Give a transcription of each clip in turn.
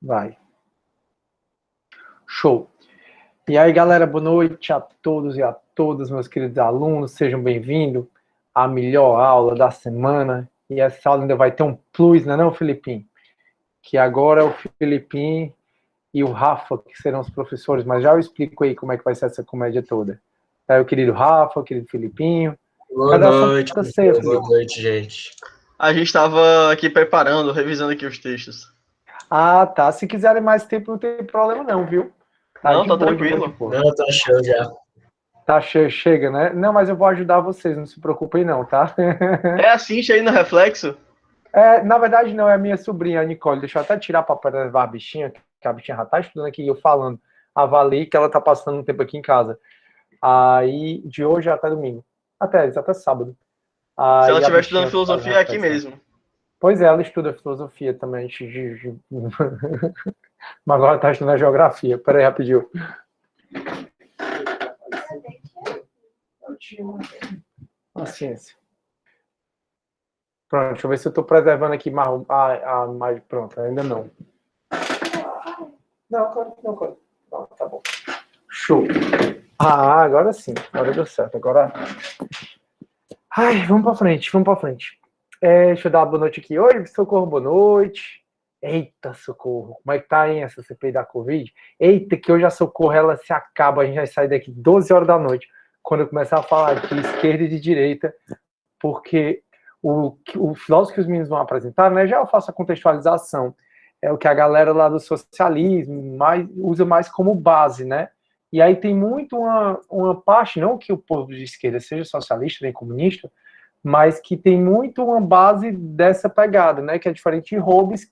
Vai. Show. E aí, galera, boa noite a todos e a todas, meus queridos alunos. Sejam bem-vindos à melhor aula da semana. E essa aula ainda vai ter um plus, não é não, Filipinho? Que agora é o Filipinho e o Rafa, que serão os professores, mas já eu explico aí como é que vai ser essa comédia toda. Tá, o querido Rafa, o querido Filipinho. Boa noite, Boa noite, gente. A gente estava aqui preparando, revisando aqui os textos. Ah, tá. Se quiserem mais tempo, não tem problema não, viu? Tá, não, tá tranquilo. Não, tá show já. Tá, chega, né? Não, mas eu vou ajudar vocês, não se preocupem não, tá? É assim, aí no reflexo? Na verdade não, é a minha sobrinha, a Nicole. Deixa eu até tirar para preservar a bichinha, que a bichinha já tá estudando aqui, eu falando. A Vali, que ela tá passando um tempo aqui em casa. Aí, de hoje até domingo. Até sábado. Aí, se ela estiver estudando filosofia, é aqui mesmo. Pois é, ela estuda filosofia também. Mas agora tá estudando geografia. Pera aí, rapidinho. A ciência. Pronto, deixa eu ver se eu tô preservando aqui mais. Pronto, ainda não. Não, agora. Não, tá bom. Show. Agora sim. Agora deu certo. Agora. Ai, vamos pra frente. Deixa eu dar uma boa noite aqui. Oi, Socorro, boa noite. Eita, Socorro. Como é que tá, hein, essa CPI da Covid? Eita, que hoje a Socorro, ela se acaba. A gente vai sair daqui 12 horas da noite, quando eu começar a falar de esquerda e de direita, porque o filósofo que os meninos vão apresentar, né, já eu faço a contextualização. É o que a galera lá do socialismo usa mais como base, né? E aí tem muito uma parte, não que o povo de esquerda seja socialista nem comunista, mas que tem muito uma base dessa pegada, né? Que é diferente de Hobbes,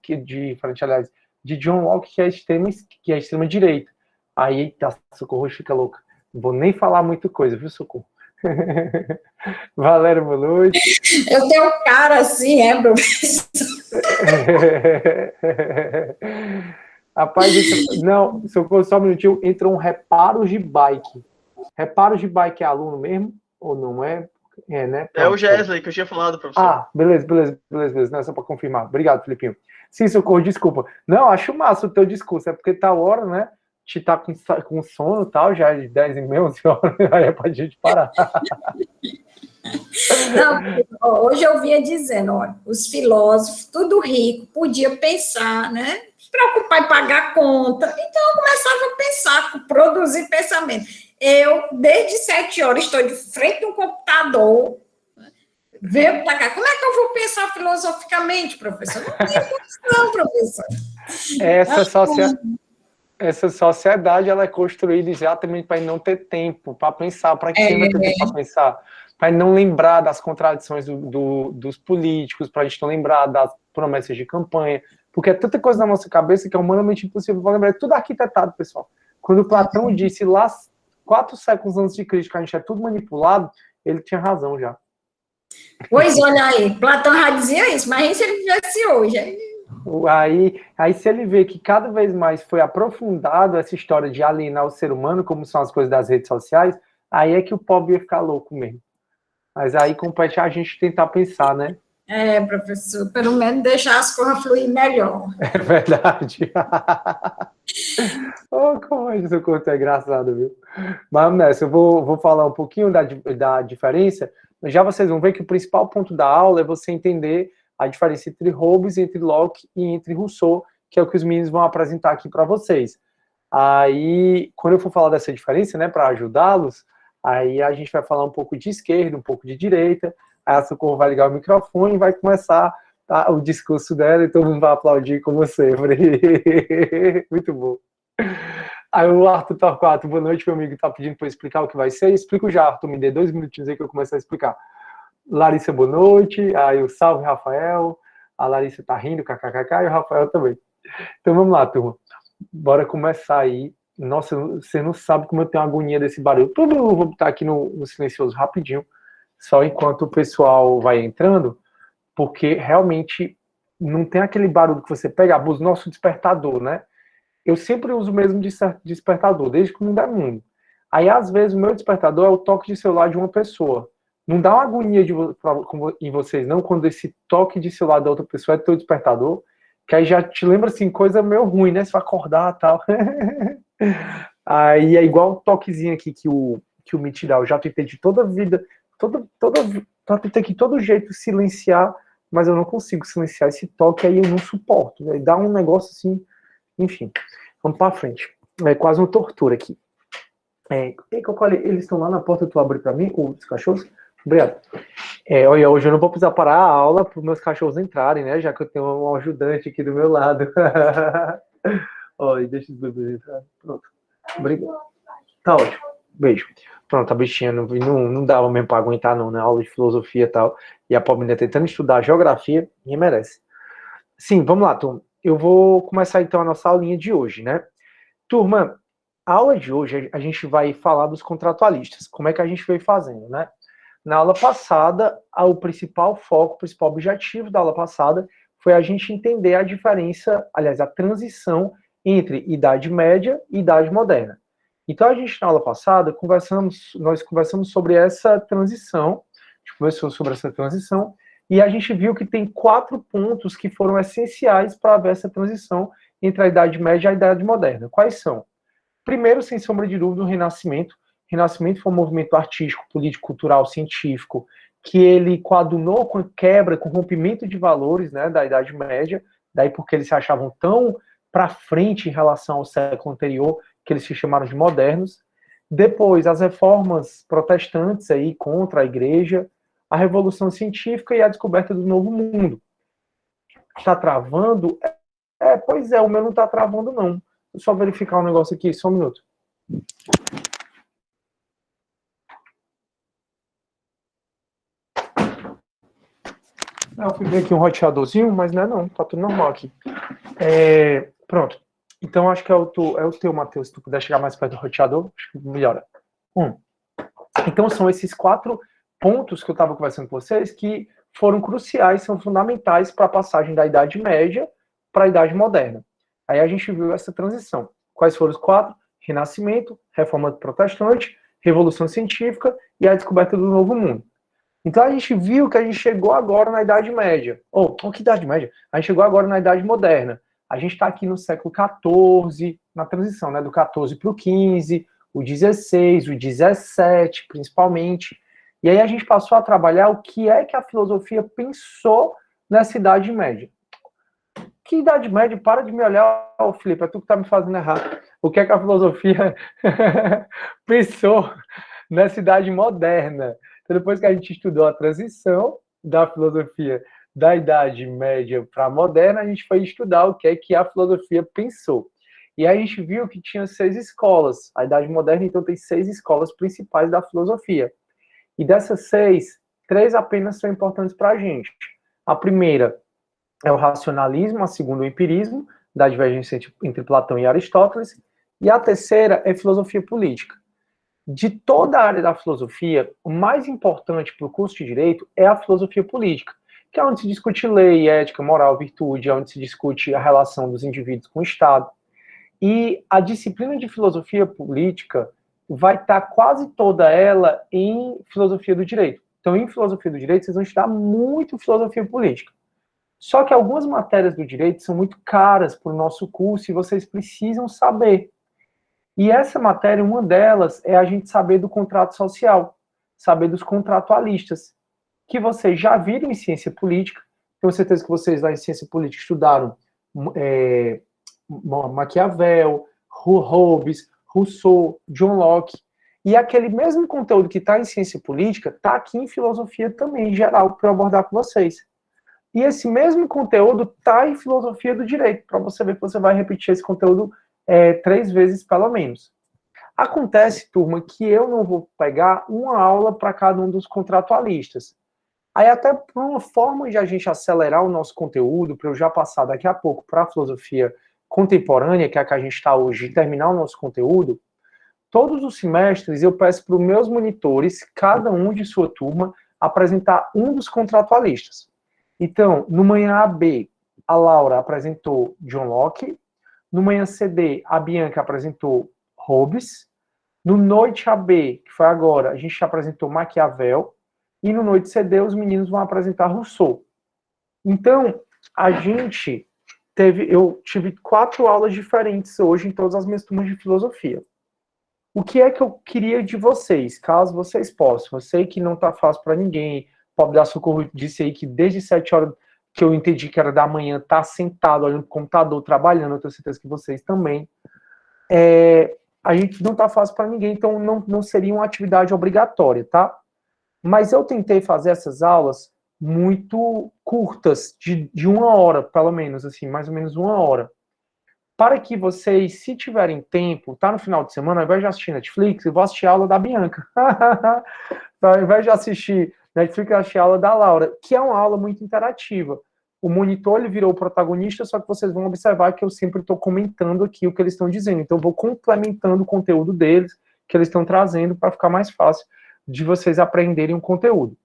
aliás, de John Locke, que é extrema direita. Aí, tá, Socorro fica louca. Não vou nem falar muita coisa, viu, Socorro? Valéria, boa noite. Eu tenho cara assim, professor? Rapaz, não, Socorro, só um minutinho. Entrou um Reparos de Bike. Reparos de Bike é aluno mesmo? Ou não é? Né? É o Gesley que eu tinha falado, professor. Beleza. Não, é só para confirmar. Obrigado, Filipinho. Sim, Socorro, desculpa. Não, acho massa o teu discurso. É porque tá hora, né? Te tá com sono e tal, já é de 10h30, 11 horas, aí é pra gente parar. Não, hoje eu vinha dizendo, olha, os filósofos, tudo rico, podia pensar, né? Se preocupar em pagar conta. Então, eu começava a pensar, produzir pensamento. Eu, desde 7 horas, estou de frente a um computador, venho para cá. Como é que eu vou pensar filosoficamente, professor? Não tem condição, professor. Essa sociedade, ela é construída exatamente para não ter tempo para pensar. Para que você vai ter tempo para pensar? Para não lembrar das contradições dos políticos, para a gente não lembrar das promessas de campanha, porque é tanta coisa na nossa cabeça que é humanamente impossível para lembrar. É tudo arquitetado, pessoal. Quando Platão disse lá 4 séculos antes de Cristo que a gente é tudo manipulado, ele tinha razão já. Pois olha aí, Platão já dizia isso, mas se ele vivesse hoje... Aí se ele vê que cada vez mais foi aprofundado essa história de alienar o ser humano, como são as coisas das redes sociais, aí é que o pobre ia ficar louco mesmo. Mas aí compete a gente tentar pensar, né? Professor, pelo menos deixar as coisas fluir melhor. É verdade. Como isso é engraçado, viu? Mas nessa, eu vou falar um pouquinho da diferença. Já vocês vão ver que o principal ponto da aula é você entender a diferença entre Hobbes, entre Locke e entre Rousseau, que é o que os meninos vão apresentar aqui para vocês. Aí, quando eu for falar dessa diferença, né, para ajudá-los, aí a gente vai falar um pouco de esquerda, um pouco de direita, aí a Socorro vai ligar o microfone e vai começar o discurso dela e todo mundo vai aplaudir como sempre. Muito bom. Aí o Arthur Torquato, boa noite, meu amigo, tá pedindo para eu explicar o que vai ser. Explico já, Arthur, me dê 2 minutinhos aí que eu começo a explicar. Larissa, boa noite. Aí o salve, Rafael. A Larissa tá rindo, kkkk, e o Rafael também. Então vamos lá, turma. Bora começar aí. Nossa, você não sabe como eu tenho agonia desse barulho. Vou botar aqui no silencioso rapidinho, só enquanto o pessoal vai entrando, porque realmente não tem aquele barulho que você pega, abusa do nosso despertador, né? Eu sempre uso o mesmo despertador, desde que o mundo é mundo. Aí, às vezes, o meu despertador é o toque de celular de uma pessoa. Não dá uma agonia em vocês, não, quando esse toque de celular da outra pessoa é teu despertador? que aí já te lembra, assim, coisa meio ruim, né? Você vai acordar e tal. Aí é igual o toquezinho aqui que o Meet dá. Eu já tentei de toda a vida, já tentei de todo jeito silenciar, mas eu não consigo silenciar esse toque, aí eu não suporto. Né? Dá um negócio assim, enfim. Vamos para frente. É quase uma tortura aqui. Eles estão lá na porta, tu abre para mim, os cachorros? Obrigado. Olha, hoje eu não vou precisar parar a aula para os meus cachorros entrarem, né? Já que eu tenho um ajudante aqui do meu lado. Olha, deixa os bebês entrar. Pronto. Obrigado. Tá ótimo. Beijo. Pronto, a bichinha não dava mesmo para aguentar, não, né? Aula de filosofia e tal. E a pobre menina tentando estudar geografia, ninguém merece. Sim, vamos lá, turma. Eu vou começar então a nossa aulinha de hoje, né? Turma, a aula de hoje a gente vai falar dos contratualistas. Como é que a gente veio fazendo, né? Na aula passada, o principal foco, o principal objetivo da aula passada foi a gente entender a diferença, aliás, a transição entre Idade Média e Idade Moderna. Então, a gente, na aula passada, nós conversamos sobre essa transição, a gente conversou sobre essa transição, e a gente viu que tem 4 pontos que foram essenciais para ver essa transição entre a Idade Média e a Idade Moderna. Quais são? Primeiro, sem sombra de dúvida, o Renascimento. O Renascimento foi um movimento artístico, político, cultural, científico, que ele coadunou com a quebra, com o rompimento de valores, né, da Idade Média, daí porque eles se achavam tão para frente em relação ao século anterior, que eles se chamaram de modernos. Depois, as reformas protestantes aí contra a igreja, a Revolução Científica e a descoberta do Novo Mundo. Está travando? Pois é, o meu não está travando, não. Vou só verificar um negócio aqui, só um minuto. Eu fui ver aqui um roteadorzinho, mas não é não, tá tudo normal aqui. Pronto. Então, acho que é o teu, Matheus, se tu puder chegar mais perto do roteador, acho que melhora. Então, são esses 4 pontos que eu estava conversando com vocês que foram cruciais, são fundamentais para a passagem da Idade Média para a Idade Moderna. Aí a gente viu essa transição. Quais foram os 4? Renascimento, Reforma Protestante, Revolução Científica e a descoberta do Novo Mundo. Então a gente viu que a gente chegou agora na Idade Média. Que Idade Média? A gente chegou agora na Idade Moderna. A gente está aqui no século XIV, na transição, né, do XIV para o XV, o XVI, o XVII, principalmente. E aí a gente passou a trabalhar o que é que a filosofia pensou nessa Idade Média. Que Idade Média? Para de me olhar, Felipe, é tu que está me fazendo errar. O que é que a filosofia pensou nessa Idade Moderna? Então, depois que a gente estudou a transição da filosofia da Idade Média para a Moderna, a gente foi estudar o que é que a filosofia pensou. E aí a gente viu que tinha 6 escolas. A Idade Moderna, então, tem 6 escolas principais da filosofia. E dessas 6, 3 apenas são importantes para a gente. A primeira é o racionalismo, a segunda o empirismo, da divergência entre Platão e Aristóteles, e a terceira é filosofia política. De toda a área da filosofia, o mais importante para o curso de Direito é a filosofia política, que é onde se discute lei, ética, moral, virtude, é onde se discute a relação dos indivíduos com o Estado. E a disciplina de filosofia política vai estar quase toda ela em filosofia do direito. Então, em filosofia do direito, vocês vão estudar muito filosofia política. Só que algumas matérias do direito são muito caras para o nosso curso e vocês precisam saber. E essa matéria, uma delas, é a gente saber do contrato social, saber dos contratualistas, que vocês já viram em ciência política. Tenho certeza que vocês lá em ciência política estudaram Maquiavel, Hobbes, Rousseau, John Locke. E aquele mesmo conteúdo que está em ciência política está aqui em filosofia também, em geral, para eu abordar com vocês. E esse mesmo conteúdo está em filosofia do direito, para você ver que você vai repetir esse conteúdo 3 vezes, pelo menos. Acontece, turma, que eu não vou pegar uma aula para cada um dos contratualistas. Aí, até por uma forma de a gente acelerar o nosso conteúdo, para eu já passar daqui a pouco para a filosofia contemporânea, que é a que a gente está hoje, e terminar o nosso conteúdo, todos os semestres eu peço para os meus monitores, cada um de sua turma, apresentar um dos contratualistas. Então, no manhã AB, a Laura apresentou John Locke, no manhã CD, a Bianca apresentou Hobbes, no noite AB, que foi agora, a gente apresentou Maquiavel, e no noite CD os meninos vão apresentar Rousseau. Então, a gente eu tive 4 aulas diferentes hoje em todas as minhas turmas de filosofia. O que é que eu queria de vocês, caso vocês possam? Eu sei que não está fácil para ninguém. O Pobre da Socorro disse aí que desde 7 horas, que eu entendi que era da manhã, tá sentado olhando pro computador, trabalhando. Eu tenho certeza que vocês também. A gente não tá fácil para ninguém, então não seria uma atividade obrigatória, tá? Mas eu tentei fazer essas aulas muito curtas, de 1 hora, pelo menos, assim, mais ou menos 1 hora. Para que vocês, se tiverem tempo, tá no final de semana, ao invés de assistir Netflix, eu vou assistir a aula da Bianca. Então, ao invés de assistir Netflix, eu assistir a aula da Laura, que é uma aula muito interativa. O monitor, ele virou o protagonista, só que vocês vão observar que eu sempre estou comentando aqui o que eles estão dizendo. Então, eu vou complementando o conteúdo deles, que eles estão trazendo, para ficar mais fácil de vocês aprenderem o conteúdo.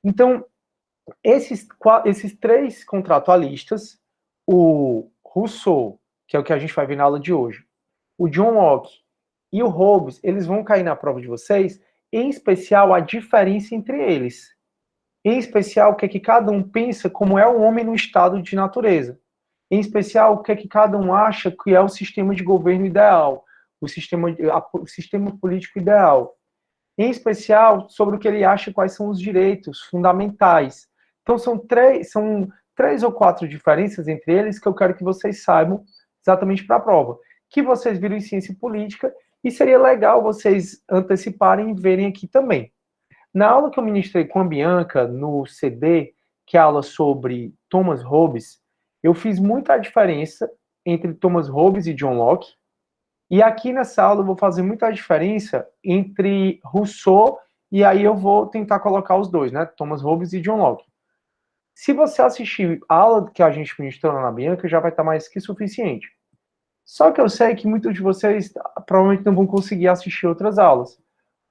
Então, esses 3 contratualistas, o Rousseau, que é o que a gente vai ver na aula de hoje, o John Locke e o Hobbes, eles vão cair na prova de vocês, em especial a diferença entre eles. Em especial o que é que cada um pensa como é o homem no estado de natureza. Em especial o que é que cada um acha que é o sistema de governo ideal, o sistema político ideal. Em especial sobre o que ele acha quais são os direitos fundamentais. Então são 3 ou 4 diferenças entre eles que eu quero que vocês saibam exatamente para a prova, que vocês viram em ciência política, e seria legal vocês anteciparem e verem aqui também. Na aula que eu ministrei com a Bianca, no CD, que é a aula sobre Thomas Hobbes, eu fiz muita diferença entre Thomas Hobbes e John Locke, e aqui nessa aula eu vou fazer muita diferença entre Rousseau, e aí eu vou tentar colocar os dois, né, Thomas Hobbes e John Locke. Se você assistir a aula que a gente ministrou na Bianca, já vai estar mais que suficiente. Só que eu sei que muitos de vocês provavelmente não vão conseguir assistir outras aulas.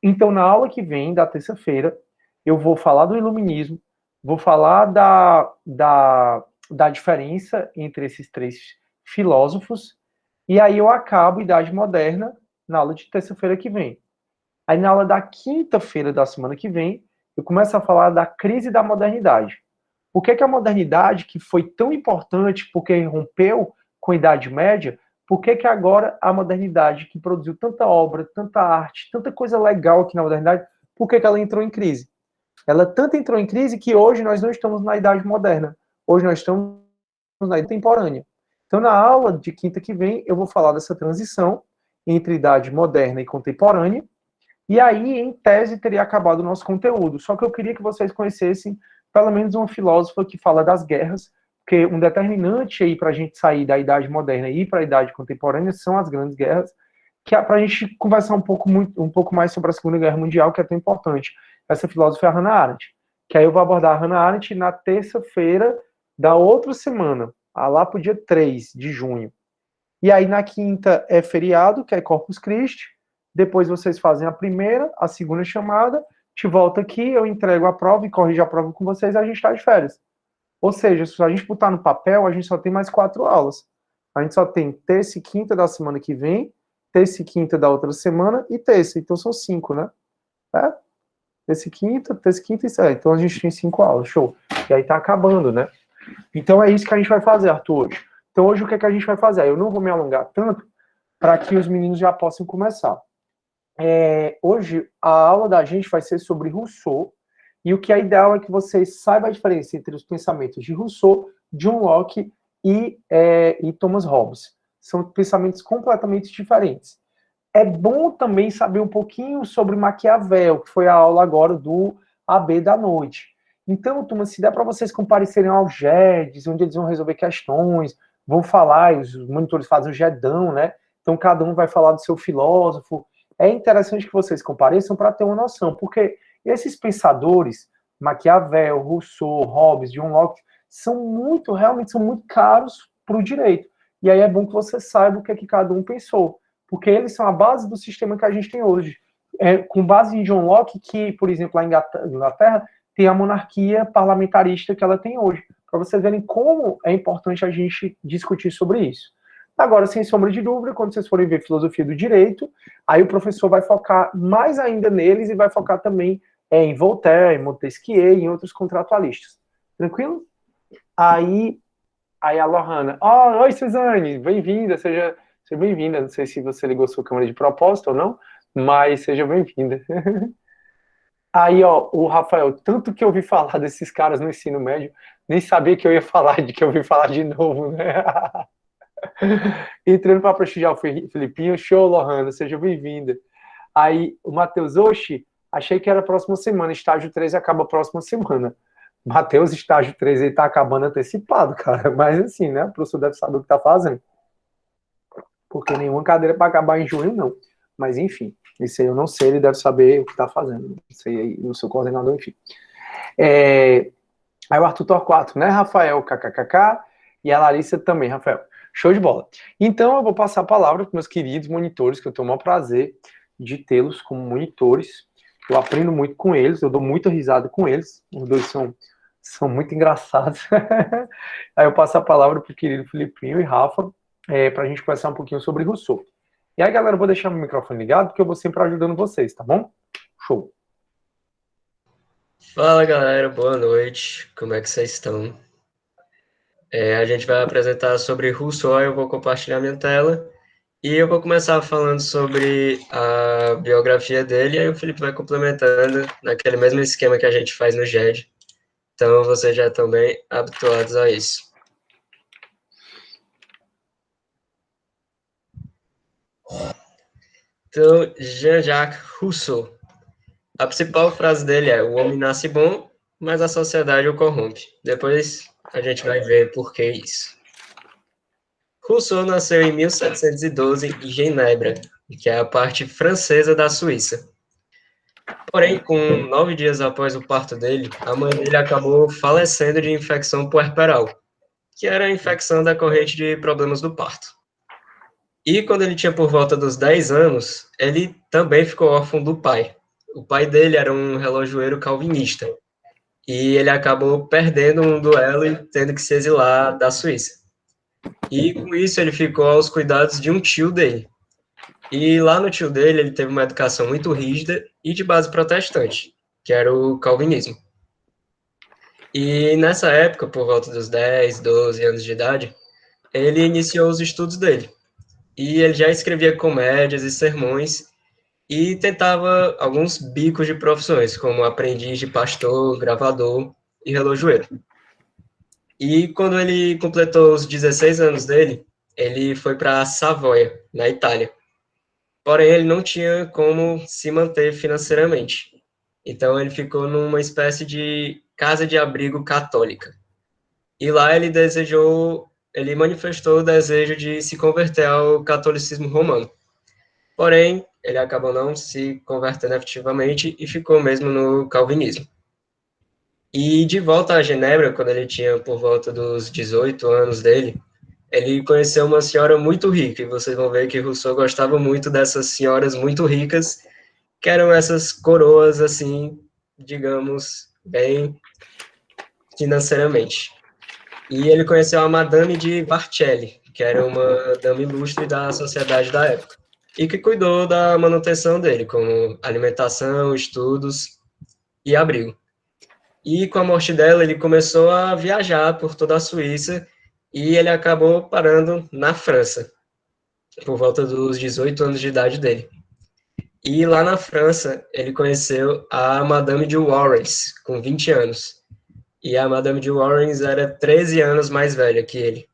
Então, na aula que vem, da terça-feira, eu vou falar do iluminismo, vou falar da diferença entre esses 3 filósofos, e aí eu acabo Idade Moderna na aula de terça-feira que vem. Aí, na aula da quinta-feira da semana que vem, eu começo a falar da crise da modernidade. Por que a modernidade, que foi tão importante porque rompeu com a Idade Média, por que agora a modernidade, que produziu tanta obra, tanta arte, tanta coisa legal aqui na modernidade, por que ela entrou em crise? Ela tanto entrou em crise que hoje nós não estamos na Idade Moderna. Hoje nós estamos na Idade Contemporânea. Então, na aula de quinta que vem, eu vou falar dessa transição entre Idade Moderna e Contemporânea, e aí, em tese, teria acabado o nosso conteúdo. Só que eu queria que vocês conhecessem pelo menos uma filósofa que fala das guerras, porque um determinante aí para a gente sair da Idade Moderna e ir para a Idade Contemporânea são as grandes guerras, que é para a gente conversar um pouco mais sobre a Segunda Guerra Mundial, que é tão importante. Essa filósofa é a Hannah Arendt, que aí eu vou abordar a Hannah Arendt na terça-feira da outra semana, lá para o dia 3 de junho. E aí na quinta é feriado, que é Corpus Christi, depois vocês fazem a primeira, a segunda chamada, te volta aqui, eu entrego a prova e corrijo a prova com vocês, a gente está de férias. Ou seja, se a gente botar no papel, a gente só tem mais 4 aulas. A gente só tem terça e quinta da semana que vem, terça e quinta da outra semana e terça. Então são 5, né? Terça e quinta e então a gente tem 5 aulas, show. E aí tá acabando, né? Então é isso que a gente vai fazer, Arthur, hoje. Então hoje o que é que a gente vai fazer? Eu não vou me alongar tanto para que os meninos já possam começar. Hoje a aula da gente vai ser sobre Rousseau, e o que é ideal é que vocês saibam a diferença entre os pensamentos de Rousseau, John Locke e Thomas Hobbes. São pensamentos completamente diferentes. É bom também saber um pouquinho sobre Maquiavel, que foi a aula agora do AB da noite. Então, turma, se der para vocês comparecerem ao GEDs, onde eles vão resolver questões, vão falar, os monitores fazem o GEDão, né? Então, cada um vai falar do seu filósofo. É interessante que vocês compareçam para ter uma noção, porque esses pensadores, Maquiavel, Rousseau, Hobbes, John Locke, realmente são muito caros para o direito. E aí é bom que você saiba o que é que cada um pensou, porque eles são a base do sistema que a gente tem hoje. Com base em John Locke, que, por exemplo, lá em Inglaterra, tem a monarquia parlamentarista que ela tem hoje, para vocês verem como é importante a gente discutir sobre isso. Agora, sem sombra de dúvida, quando vocês forem ver filosofia do direito, aí o professor vai focar mais ainda neles e vai focar também em Voltaire, em Montesquieu e em outros contratualistas. Tranquilo? Aí Aí a Lohana, ó, oi Suzane, bem-vinda, seja bem-vinda. Não sei se você ligou sua câmera de propósito ou não, mas seja bem-vinda. Aí, ó, o Rafael, tanto que eu ouvi falar desses caras no ensino médio, nem sabia que eu ia falar, de que eu ouvi falar de novo, né? Entrando para prestigiar o Filipinho, show, Lohana, seja bem-vinda. Aí, o Matheus, oxi, achei que era a próxima semana, estágio 3 acaba a próxima semana. Matheus, estágio 3 ele tá acabando antecipado, cara, mas assim, né, o professor deve saber o que tá fazendo. Porque nenhuma cadeira para acabar em junho, não. Mas, enfim, isso aí eu não sei, ele deve saber o que tá fazendo. Isso aí, o seu coordenador, enfim. Aí o Arthur Torquato, né, Rafael, kkkk, e a Larissa também, Rafael. Show de bola. Então, eu vou passar a palavra para meus queridos monitores, que eu tenho o maior prazer de tê-los como monitores. Eu aprendo muito com eles, eu dou muita risada com eles. Os dois são muito engraçados. Aí eu passo a palavra para o querido Filipinho e Rafa, para a gente conversar um pouquinho sobre Rousseau. E aí, galera, eu vou deixar meu microfone ligado, porque eu vou sempre ajudando vocês, tá bom? Show. Fala, galera, boa noite. Como é que vocês estão? A gente vai apresentar sobre Rousseau, eu vou compartilhar minha tela. E eu vou começar falando sobre a biografia dele, e aí o Felipe vai complementando naquele mesmo esquema que a gente faz no GED. Então, vocês já estão bem habituados a isso. Então, Jean-Jacques Rousseau. A principal frase dele é: o homem nasce bom, mas a sociedade o corrompe. Depois a gente vai ver por que isso. Rousseau nasceu em 1712 em Genebra, que é a parte francesa da Suíça. Porém, com 9 dias após o parto dele, a mãe dele acabou falecendo de infecção puerperal, que era a infecção decorrente de problemas do parto. E quando ele tinha por volta dos 10 anos, ele também ficou órfão do pai. O pai dele era um relojoeiro calvinista, e ele acabou perdendo um duelo e tendo que se exilar da Suíça. E com isso ele ficou aos cuidados de um tio dele. E lá no tio dele ele teve uma educação muito rígida e de base protestante, que era o calvinismo. E nessa época, por volta dos 10, 12 anos de idade, ele iniciou os estudos dele. E ele já escrevia comédias e sermões e tentava alguns bicos de profissões, como aprendiz de pastor, gravador e relojoeiro. E quando ele completou os 16 anos dele, ele foi para Savoia, na Itália. Porém, ele não tinha como se manter financeiramente. Então, ele ficou numa espécie de casa de abrigo católica. E lá ele manifestou o desejo de se converter ao catolicismo romano. Porém, ele acabou não se convertendo efetivamente e ficou mesmo no calvinismo. E de volta a Genebra, quando ele tinha por volta dos 18 anos dele, ele conheceu uma senhora muito rica, e vocês vão ver que Rousseau gostava muito dessas senhoras muito ricas, que eram essas coroas, assim, digamos, bem financeiramente. E ele conheceu a Madame de Barcelli, que era uma dama ilustre da sociedade da época, e que cuidou da manutenção dele, como alimentação, estudos e abrigo. E com a morte dela, ele começou a viajar por toda a Suíça e ele acabou parando na França, por volta dos 18 anos de idade dele. E lá na França, ele conheceu a Madame de Warens, com 20 anos. E a Madame de Warens era 13 anos mais velha que ele.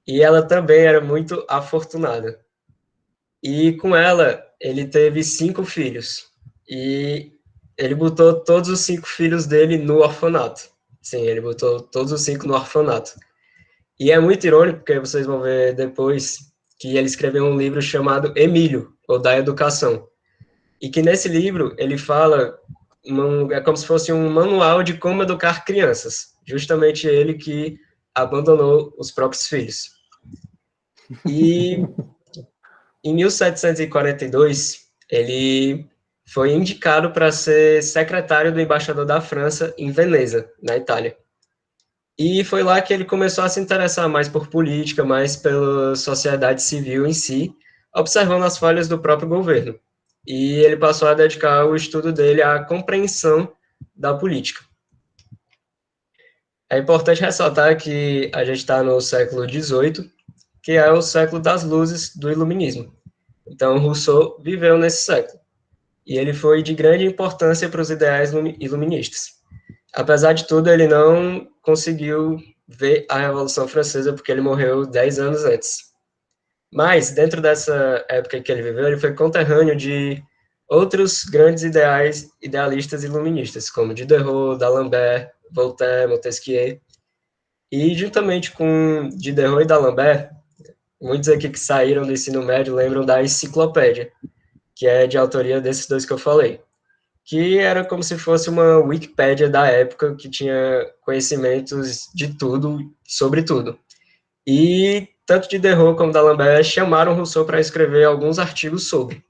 E ela também era muito afortunada. E com ela, ele teve 5 filhos. E ele botou todos os 5 filhos dele no orfanato. Sim, ele botou todos os 5 no orfanato. E é muito irônico, porque vocês vão ver depois que ele escreveu um livro chamado Emílio, ou da Educação. E que nesse livro ele fala, é como se fosse um manual de como educar crianças. Justamente ele que abandonou os próprios filhos. E em 1742, ele foi indicado para ser secretário do embaixador da França em Veneza, na Itália. E foi lá que ele começou a se interessar mais por política, mais pela sociedade civil em si, observando as falhas do próprio governo. E ele passou a dedicar o estudo dele à compreensão da política. É importante ressaltar que a gente está no século XVIII, que é o século das luzes do iluminismo. Então, Rousseau viveu nesse século, e ele foi de grande importância para os ideais iluministas. Apesar de tudo, ele não conseguiu ver a Revolução Francesa, porque ele morreu 10 anos antes. Mas, dentro dessa época que ele viveu, ele foi conterrâneo de outros grandes idealistas iluministas, como Diderot, D'Alembert, Voltaire, Montesquieu. E, juntamente com Diderot e D'Alembert, muitos aqui que saíram do ensino médio lembram da Enciclopédia, que é de autoria desses dois que eu falei, que era como se fosse uma Wikipédia da época, que tinha conhecimentos de tudo, sobre tudo. E tanto Diderot como D'Alembert chamaram Rousseau para escrever alguns artigos sobre.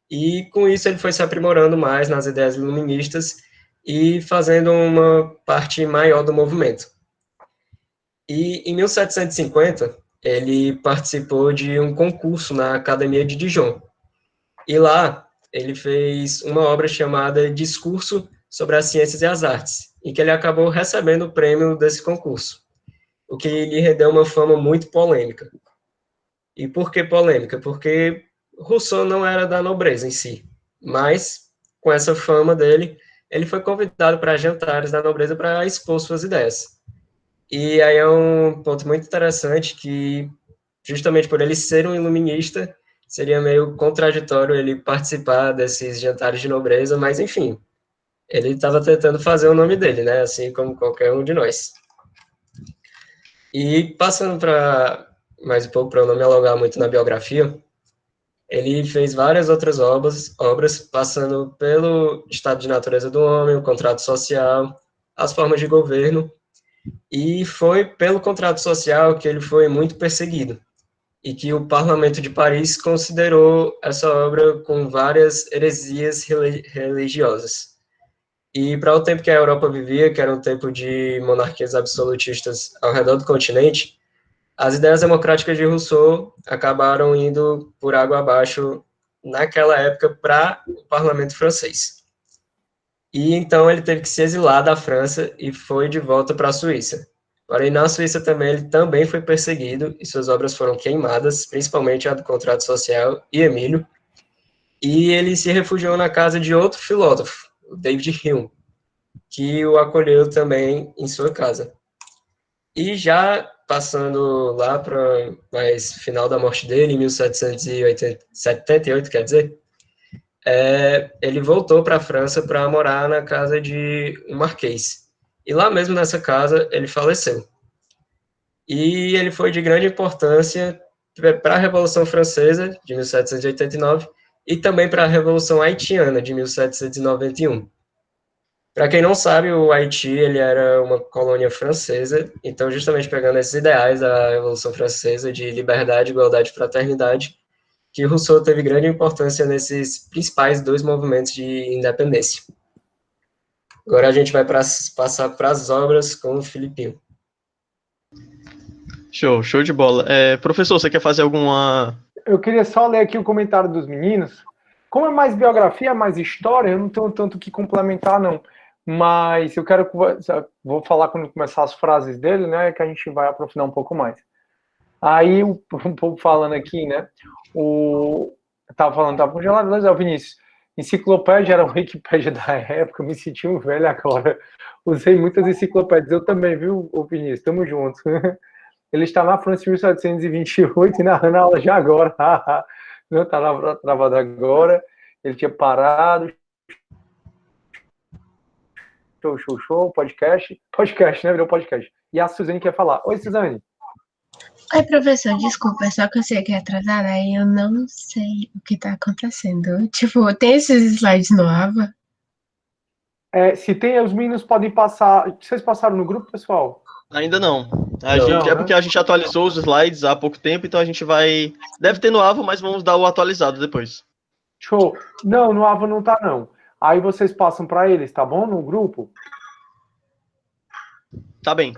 E com isso ele foi se aprimorando mais nas ideias iluministas e fazendo uma parte maior do movimento. E em 1750, ele participou de um concurso na Academia de Dijon. E lá ele fez uma obra chamada Discurso sobre as Ciências e as Artes, em que ele acabou recebendo o prêmio desse concurso, o que lhe rendeu uma fama muito polêmica. E por que polêmica? Porque Rousseau não era da nobreza em si, mas com essa fama dele, ele foi convidado para jantares da nobreza para expor suas ideias. E aí é um ponto muito interessante que, justamente por ele ser um iluminista, seria meio contraditório ele participar desses jantares de nobreza, mas enfim, ele estava tentando fazer o nome dele, né? Assim como qualquer um de nós. E passando para mais um pouco, para eu não me alongar muito na biografia, ele fez várias outras obras, passando pelo estado de natureza do homem, o contrato social, as formas de governo, e foi pelo contrato social que ele foi muito perseguido, e que o Parlamento de Paris considerou essa obra com várias heresias religiosas. E para o tempo que a Europa vivia, que era um tempo de monarquias absolutistas ao redor do continente, as ideias democráticas de Rousseau acabaram indo por água abaixo naquela época para o parlamento francês. E então ele teve que se exilar da França e foi de volta para a Suíça. Porém, na Suíça também ele também foi perseguido e suas obras foram queimadas, principalmente a do Contrato Social e Emílio. E ele se refugiou na casa de outro filósofo, o David Hume, que o acolheu também em sua casa. E já passando lá para mais final da morte dele, em 1778, quer dizer, ele voltou para a França para morar na casa de um marquês. E lá mesmo nessa casa ele faleceu. E ele foi de grande importância para a Revolução Francesa, de 1789, e também para a Revolução Haitiana, de 1791. Para quem não sabe, o Haiti ele era uma colônia francesa, então justamente pegando esses ideais da Revolução Francesa de liberdade, igualdade e fraternidade, que Rousseau teve grande importância nesses principais dois movimentos de independência. Agora a gente vai passar para as obras com o Filipinho. Show de bola. Professor, você quer fazer alguma... Eu queria só ler aqui o comentário dos meninos. Como é mais biografia, mais história, eu não tenho tanto o que complementar, não. Mas eu quero... Vou falar quando começar as frases dele, né? Que a gente vai aprofundar um pouco mais. Aí, um pouco falando aqui, né? Tava congelado, mas é o Vinícius. Enciclopédia era a Wikipédia da época, eu me senti um velho agora. Usei muitas enciclopédias, eu também, viu, Vinícius? Tamo junto. Ele está na França em 1728 e narrando a aula já agora. Não está travado agora. Ele tinha parado. Show, podcast, né? Virou podcast. E a Suzane quer falar. Oi, Suzane. Oi, professor, desculpa, é só que eu sei que é atrasada, aí eu não sei o que tá acontecendo. Tipo, tem esses slides no AVA? Se tem, os meninos podem passar. Vocês passaram no grupo, pessoal? Ainda não. Não, porque a gente atualizou os slides há pouco tempo, então a gente vai... Deve ter no AVA, mas vamos dar o atualizado depois. Show. Não, no AVA não tá, não. Aí vocês passam para eles, tá bom? No grupo? Tá bem.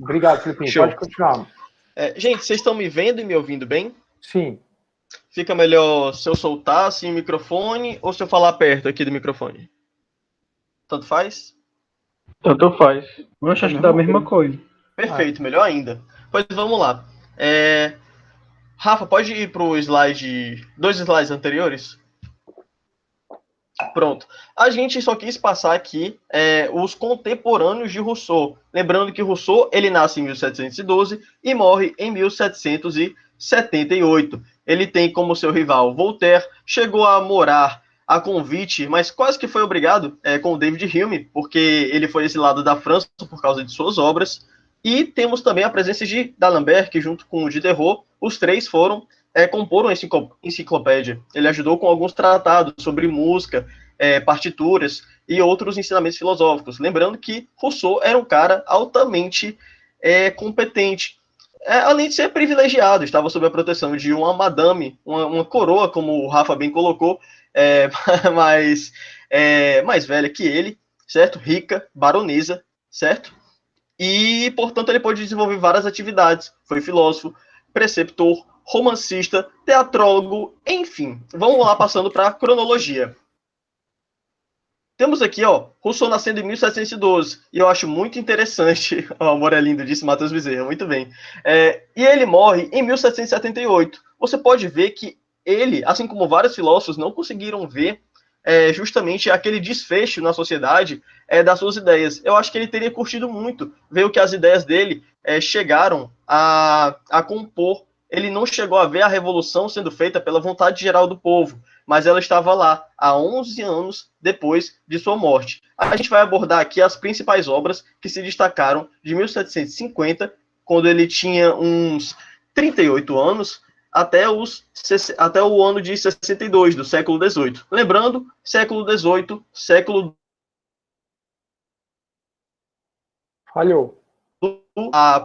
Obrigado, Filipinho. Show. Pode continuar. Gente, vocês estão me vendo e me ouvindo bem? Sim. Fica melhor se eu soltar assim o microfone ou se eu falar perto aqui do microfone? Tanto faz? Tanto faz. Eu acho que dá a mesma coisa. Perfeito, melhor ainda. Pois vamos lá. Rafa, pode ir para o slide, 2 slides anteriores? Pronto. A gente só quis passar aqui os contemporâneos de Rousseau. Lembrando que Rousseau ele nasce em 1712 e morre em 1778. Ele tem como seu rival Voltaire, chegou a morar a convite, mas quase que foi obrigado com o David Hume, porque ele foi exilado da França por causa de suas obras. E temos também a presença de D'Alembert, que junto com o Diderot, os três foram compor uma enciclopédia. Ele ajudou com alguns tratados sobre música, partituras e outros ensinamentos filosóficos. Lembrando que Rousseau era um cara altamente competente. Além de ser privilegiado, estava sob a proteção de uma madame, uma coroa, como o Rafa bem colocou, mais velha que ele, certo? Rica, baronesa, certo? E, portanto, ele pôde desenvolver várias atividades. Foi filósofo, preceptor, romancista, teatrólogo, enfim. Vamos lá, passando para a cronologia. Temos aqui, Rousseau nascendo em 1712, e eu acho muito interessante, o amor é lindo, disse Matheus Bezerra, muito bem. E ele morre em 1778. Você pode ver que ele, assim como vários filósofos, não conseguiram ver justamente aquele desfecho na sociedade das suas ideias. Eu acho que ele teria curtido muito ver o que as ideias dele chegaram a compor. Ele não chegou a ver a revolução sendo feita pela vontade geral do povo, mas ela estava lá há 11 anos depois de sua morte. A gente vai abordar aqui as principais obras que se destacaram de 1750, quando ele tinha uns 38 anos, até o ano de 62, do século XVIII. Lembrando, século XVIII, século... Falhou.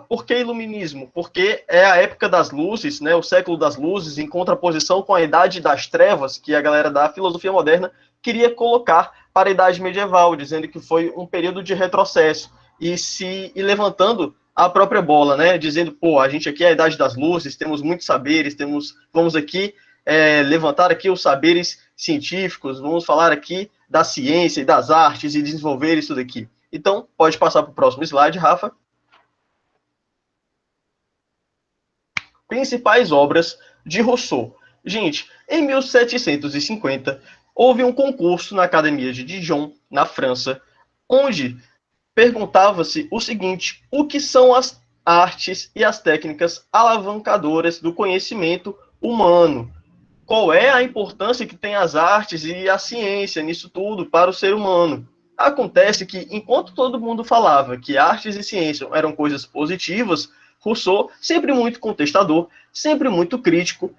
Por que iluminismo? Porque é a época das luzes, né, o século das luzes, em contraposição com a idade das trevas, que a galera da filosofia moderna queria colocar para a idade medieval, dizendo que foi um período de retrocesso, e levantando a própria bola, né, dizendo, a gente aqui é a idade das luzes, temos muitos saberes, vamos aqui levantar aqui os saberes científicos, vamos falar aqui da ciência e das artes e desenvolver isso daqui. Então, pode passar para o próximo slide, Rafa. Principais obras de Rousseau. Gente, em 1750, houve um concurso na Academia de Dijon, na França, onde perguntava-se o seguinte: o que são as artes e as técnicas alavancadoras do conhecimento humano? Qual é a importância que tem as artes e a ciência nisso tudo para o ser humano? Acontece que, enquanto todo mundo falava que artes e ciência eram coisas positivas, Rousseau, sempre muito contestador, sempre muito crítico,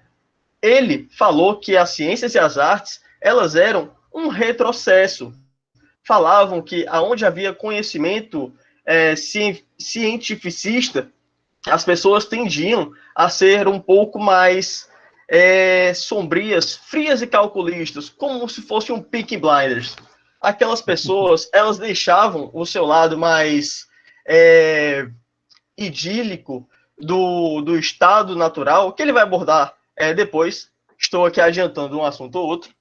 ele falou que as ciências e as artes, elas eram um retrocesso. Falavam que aonde havia conhecimento cientificista, as pessoas tendiam a ser um pouco mais sombrias, frias e calculistas, como se fosse um Peaky Blinders. Aquelas pessoas, elas deixavam o seu lado mais idílico do estado natural, que ele vai abordar depois. Estou aqui adiantando um assunto ou outro.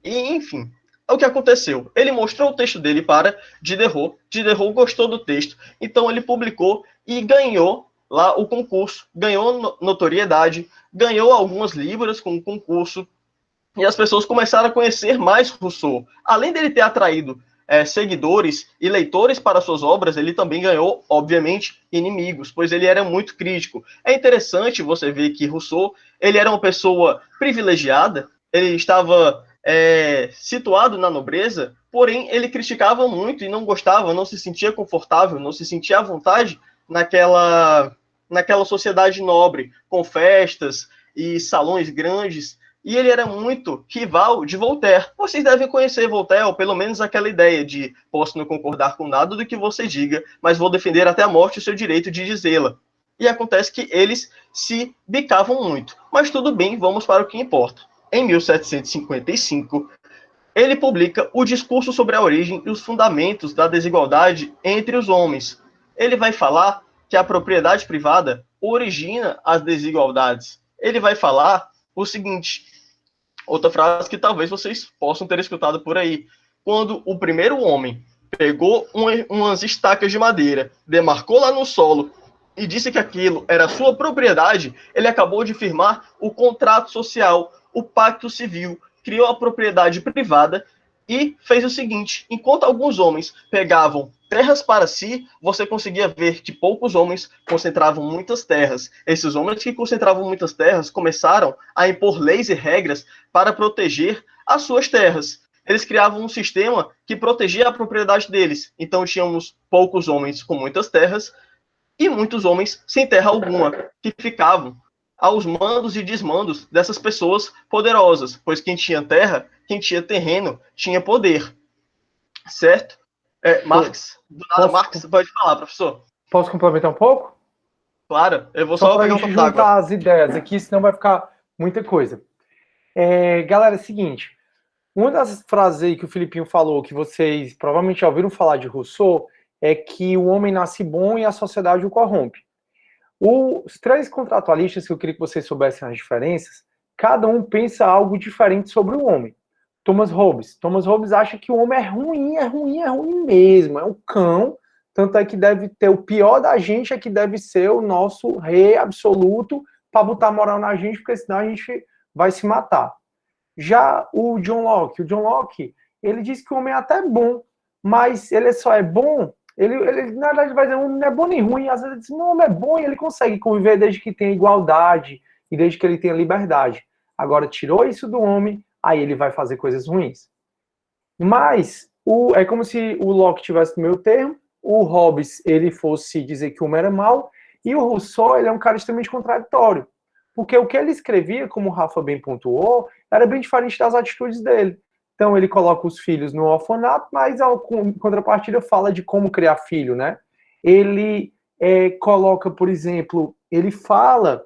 E, enfim, o que aconteceu? Ele mostrou o texto dele para Diderot. Diderot gostou do texto, então ele publicou e ganhou lá o concurso, ganhou notoriedade, ganhou algumas libras com o concurso, e as pessoas começaram a conhecer mais Rousseau. Além dele ter atraído seguidores e leitores para suas obras, ele também ganhou, obviamente, inimigos, pois ele era muito crítico. É interessante você ver que Rousseau, ele era uma pessoa privilegiada, ele estava situado na nobreza, porém ele criticava muito e não gostava, não se sentia confortável, não se sentia à vontade naquela sociedade nobre, com festas e salões grandes. E ele era muito rival de Voltaire. Vocês devem conhecer Voltaire, ou pelo menos aquela ideia de posso não concordar com nada do que você diga, mas vou defender até a morte o seu direito de dizê-la. E acontece que eles se bicavam muito. Mas tudo bem, vamos para o que importa. Em 1755, ele publica o Discurso sobre a Origem e os Fundamentos da Desigualdade entre os Homens. Ele vai falar que a propriedade privada origina as desigualdades. Ele vai falar o seguinte, outra frase que talvez vocês possam ter escutado por aí: quando o primeiro homem pegou umas estacas de madeira, demarcou lá no solo e disse que aquilo era sua propriedade, ele acabou de firmar o contrato social, o pacto civil, criou a propriedade privada e fez o seguinte: enquanto alguns homens pegavam terras para si, você conseguia ver que poucos homens concentravam muitas terras. Esses homens que concentravam muitas terras começaram a impor leis e regras para proteger as suas terras. Eles criavam um sistema que protegia a propriedade deles. Então tínhamos poucos homens com muitas terras e muitos homens sem terra alguma, que ficavam aos mandos e desmandos dessas pessoas poderosas, pois quem tinha terra, quem tinha terreno, tinha poder. Certo? Marx, do nada, Marx, pode falar, professor. Posso complementar um pouco? Claro, eu vou só para a pegar um gente copo juntar d'água. as ideias aqui, senão vai ficar muita coisa. Galera, é o seguinte, uma das frases aí que o Filipinho falou, que vocês provavelmente já ouviram falar de Rousseau, é que o homem nasce bom e a sociedade o corrompe. Os três contratualistas, que eu queria que vocês soubessem as diferenças, cada um pensa algo diferente sobre o homem. Thomas Hobbes acha que o homem é ruim mesmo, é um cão, tanto é que deve ter o pior da gente, é que deve ser o nosso rei absoluto para botar moral na gente, porque senão a gente vai se matar. Já o John Locke, ele diz que o homem é até bom, mas ele só é bom, ele na verdade vai dizer, o homem não é bom nem ruim, às vezes ele diz, não, o homem é bom e ele consegue conviver desde que tenha igualdade e desde que ele tenha liberdade. Agora, tirou isso do homem, aí ele vai fazer coisas ruins. Mas, é como se o Locke tivesse no meio termo, o Hobbes, ele fosse dizer que o homem era mau, e o Rousseau, ele é um cara extremamente contraditório. Porque o que ele escrevia, como o Rafa bem pontuou, era bem diferente das atitudes dele. Então, ele coloca os filhos no orfanato, mas, em contrapartida, fala de como criar filho, né? Ele coloca, por exemplo, ele fala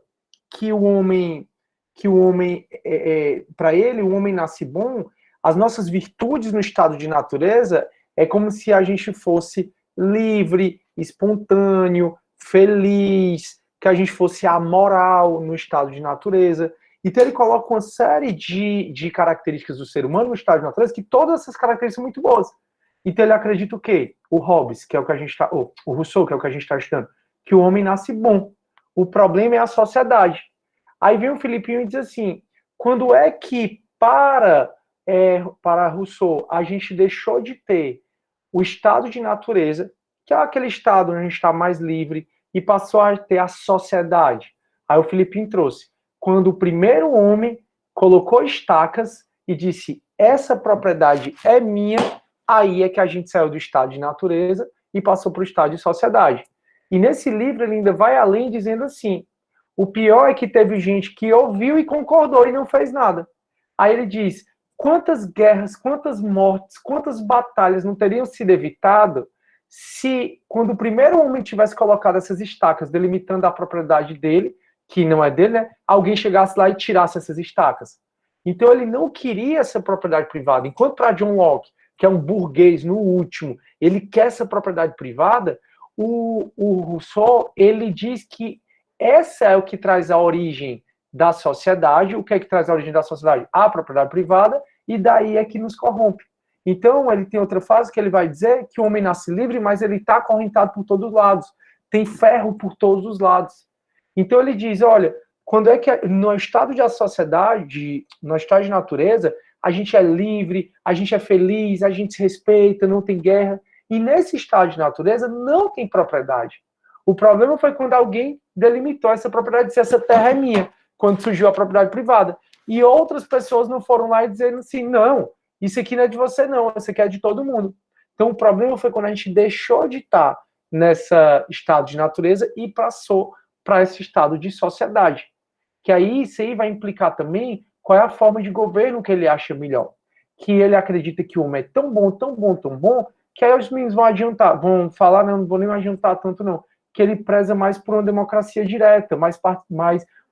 que o homem, para ele, o homem nasce bom, as nossas virtudes no estado de natureza é como se a gente fosse livre, espontâneo, feliz, que a gente fosse amoral no estado de natureza. Então ele coloca uma série de características do ser humano no estado de natureza, que todas essas características são muito boas. Então ele acredita o quê? O Hobbes, que é o que a gente está, o Rousseau, que é o que a gente está estudando, que o homem nasce bom. O problema é a sociedade. Aí vem o Filipinho e diz assim, quando é que para Rousseau a gente deixou de ter o estado de natureza, que é aquele estado onde a gente está mais livre, e passou a ter a sociedade? Aí o Filipinho trouxe, quando o primeiro homem colocou estacas e disse, essa propriedade é minha, aí é que a gente saiu do estado de natureza e passou para o estado de sociedade. E nesse livro ele ainda vai além dizendo assim, o pior é que teve gente que ouviu e concordou e não fez nada. Aí ele diz, quantas guerras, quantas mortes, quantas batalhas não teriam sido evitadas se, quando o primeiro homem tivesse colocado essas estacas delimitando a propriedade dele, que não é dele, né, alguém chegasse lá e tirasse essas estacas. Então ele não queria essa propriedade privada. Enquanto para John Locke, que é um burguês no último, ele quer essa propriedade privada, o Rousseau, ele diz que essa é o que traz a origem da sociedade. O que é que traz a origem da sociedade? A propriedade privada, e daí é que nos corrompe. Então, ele tem outra frase que ele vai dizer que o homem nasce livre, mas ele está acorrentado por todos os lados. Tem ferro por todos os lados. Então, ele diz, olha, quando é que no estado de sociedade, no estado de natureza, a gente é livre, a gente é feliz, a gente se respeita, não tem guerra. E nesse estado de natureza não tem propriedade. O problema foi quando alguém delimitou essa propriedade e disse, essa terra é minha, quando surgiu a propriedade privada. E outras pessoas não foram lá e dizendo assim, não, isso aqui não é de você não, isso aqui é de todo mundo. Então o problema foi quando a gente deixou de estar nesse estado de natureza e passou para esse estado de sociedade. Que aí isso aí vai implicar também qual é a forma de governo que ele acha melhor. Que ele acredita que o homem é tão bom, tão bom, tão bom, que aí os meninos vão falar, não vou nem adiantar tanto não, que ele preza mais por uma democracia direta, mais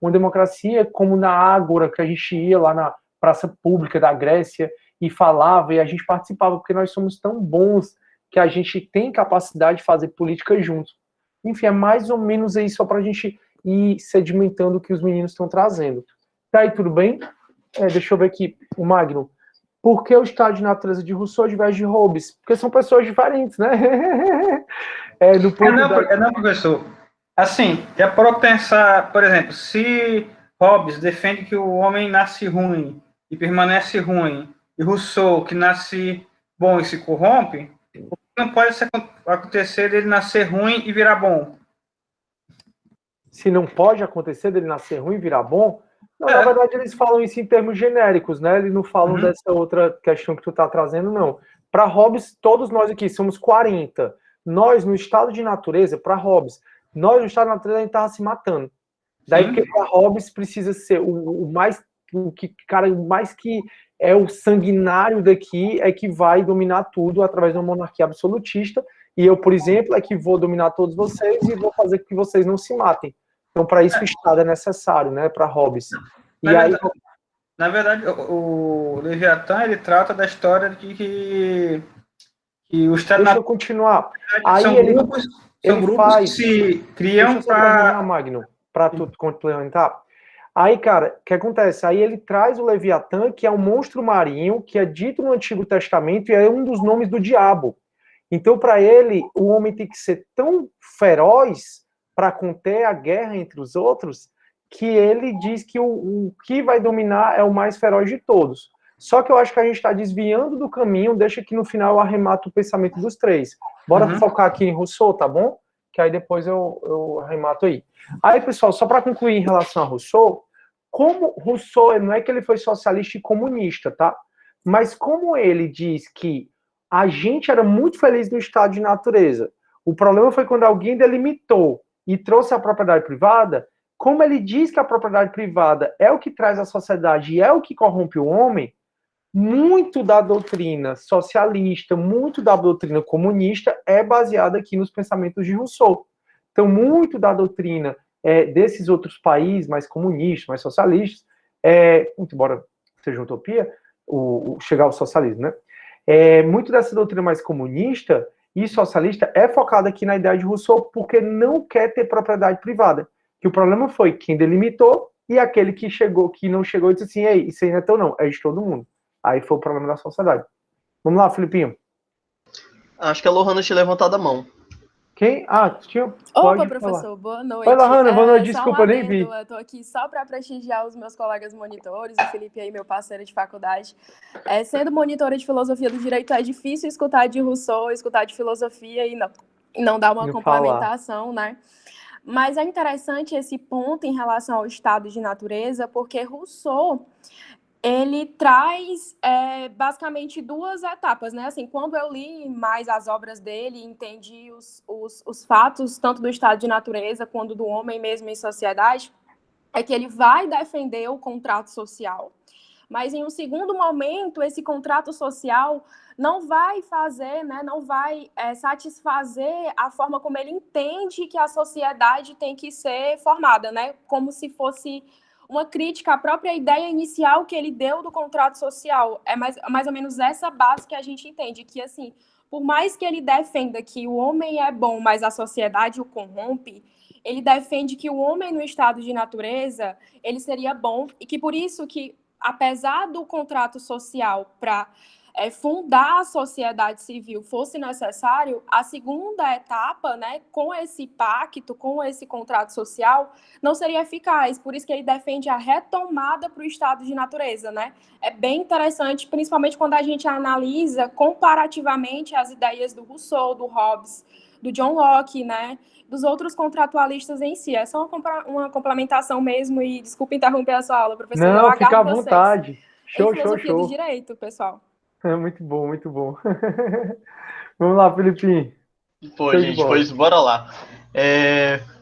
uma democracia como na Ágora, que a gente ia lá na praça pública da Grécia e falava, e a gente participava, porque nós somos tão bons que a gente tem capacidade de fazer política juntos. Enfim, é mais ou menos aí, só para a gente ir sedimentando o que os meninos estão trazendo. Tá aí, tudo bem? Deixa eu ver aqui, o Magno. Por que o estado de natureza de Rousseau diverge de Hobbes? Porque são pessoas diferentes, né? No ponto Não, professor. Assim, já para pensar, por exemplo, se Hobbes defende que o homem nasce ruim e permanece ruim, e Rousseau, que nasce bom e se corrompe, não pode acontecer dele nascer ruim e virar bom. Se não pode acontecer dele nascer ruim e virar bom, não, na verdade eles falam isso em termos genéricos, né? Eles não falam dessa outra questão que tu tá trazendo, não. Para Hobbes, todos nós aqui somos 40. Nós, no estado de natureza, para Hobbes, nós no estado de natureza a gente tava se matando. Daí, porque para Hobbes precisa ser o mais que é o sanguinário daqui é que vai dominar tudo através de uma monarquia absolutista. E eu, por exemplo, é que vou dominar todos vocês e vou fazer com que vocês não se matem. Então, para isso, o Estado é necessário, né, para Hobbes. Na verdade, o Leviatã, ele trata da história de que o Estado... Deixa eu continuar. Aí são grupos que se criam para... Magno, para tu complementar. Aí, cara, o que acontece? Aí ele traz o Leviatã, que é um monstro marinho, que é dito no Antigo Testamento e é um dos nomes do diabo. Então, para ele, o homem tem que ser tão feroz para conter a guerra entre os outros, que ele diz que o que vai dominar é o mais feroz de todos. Só que eu acho que a gente está desviando do caminho, deixa que no final eu arremato o pensamento dos três. Bora focar aqui em Rousseau, tá bom? Que aí depois eu arremato aí. Aí, pessoal, só para concluir em relação a Rousseau, como Rousseau, não é que ele foi socialista e comunista, tá? Mas como ele diz que a gente era muito feliz no estado de natureza, o problema foi quando alguém delimitou e trouxe a propriedade privada, como ele diz que a propriedade privada é o que traz a sociedade e é o que corrompe o homem, muito da doutrina socialista, muito da doutrina comunista é baseada aqui nos pensamentos de Rousseau. Então, muito da doutrina desses outros países mais comunistas, mais socialistas, muito embora seja utopia, chegar ao socialismo, né? Muito dessa doutrina mais comunista e socialista é focada aqui na ideia de Rousseau porque não quer ter propriedade privada. Que o problema foi quem delimitou e aquele que não chegou e disse assim, ei, isso aí não é teu não, é de todo mundo. Aí foi o problema da sociedade. Vamos lá, Filipinho. Acho que a Lohana tinha levantado a mão. Quem? Tinha... Opa, professor, boa noite. Oi, Lohana, boa noite, desculpa, eu nem vi. Eu tô aqui só para prestigiar os meus colegas monitores, o Felipe aí, meu parceiro de faculdade. Sendo monitora de filosofia do direito, é difícil escutar de Rousseau, escutar de filosofia e não dar uma complementação, né? Mas é interessante esse ponto em relação ao estado de natureza, porque Rousseau... ele traz basicamente duas etapas, né? Assim, quando eu li mais as obras dele, entendi os fatos, tanto do estado de natureza quanto do homem mesmo em sociedade, é que ele vai defender o contrato social. Mas em um segundo momento, esse contrato social não vai fazer, né, não vai satisfazer a forma como ele entende que a sociedade tem que ser formada, né? Como se fosse uma crítica à própria ideia inicial que ele deu do contrato social. É mais ou menos essa base que a gente entende, que, assim, por mais que ele defenda que o homem é bom, mas a sociedade o corrompe, ele defende que o homem no estado de natureza, ele seria bom, e que por isso que, apesar do contrato social para fundar a sociedade civil fosse necessário, a segunda etapa, né, com esse pacto, com esse contrato social, não seria eficaz. Por isso que ele defende a retomada para o estado de natureza, né? É bem interessante, principalmente quando a gente analisa comparativamente as ideias do Rousseau, do Hobbes, do John Locke, né, dos outros contratualistas em si. É só uma complementação mesmo, e desculpa interromper a sua aula, professor. Não, fica à vontade. Show. Do direito, pessoal. Muito bom, muito bom. Vamos lá, Filipinho. Pô, gente, pois bora lá.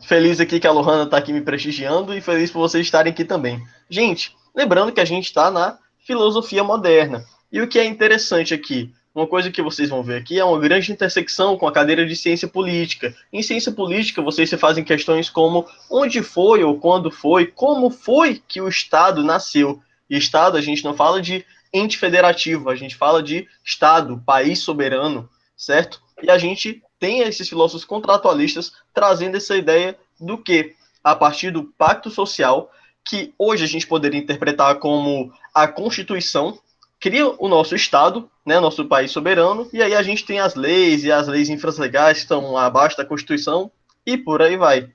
Feliz aqui que a Lohana tá aqui me prestigiando e feliz por vocês estarem aqui também. Gente, lembrando que a gente está na filosofia moderna. E o que é interessante aqui, uma coisa que vocês vão ver aqui é uma grande intersecção com a cadeira de ciência política. Em ciência política, vocês se fazem questões como onde foi ou quando foi, como foi que o Estado nasceu. E Estado, a gente não fala de ente federativo, a gente fala de Estado, país soberano, certo? E a gente tem esses filósofos contratualistas trazendo essa ideia do que, a partir do pacto social, que hoje a gente poderia interpretar como a Constituição, cria o nosso Estado, né, nosso país soberano, e aí a gente tem as leis e as leis infralegais que estão abaixo da Constituição, e por aí vai.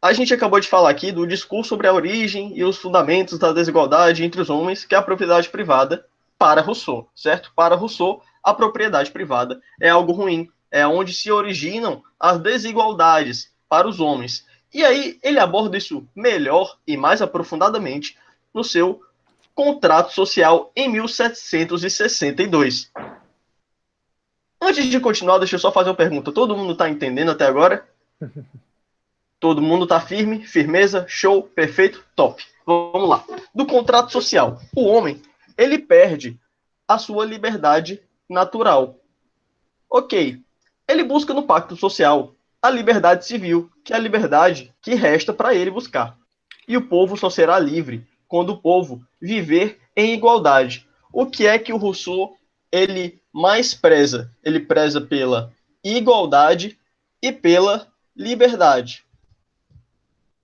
A gente acabou de falar aqui do discurso sobre a origem e os fundamentos da desigualdade entre os homens, que é a propriedade privada, para Rousseau, certo? Para Rousseau, a propriedade privada é algo ruim, é onde se originam as desigualdades para os homens. E aí ele aborda isso melhor e mais aprofundadamente no seu Contrato Social em 1762. Antes de continuar, deixa eu só fazer uma pergunta. Todo mundo está entendendo até agora? Todo mundo está firme? Firmeza? Show? Perfeito? Top. Vamos lá. Do contrato social. O homem, ele perde a sua liberdade natural. Ok. Ele busca no pacto social a liberdade civil, que é a liberdade que resta para ele buscar. E o povo só será livre quando o povo viver em igualdade. O que é que o Rousseau ele mais preza? Ele preza pela igualdade e pela liberdade.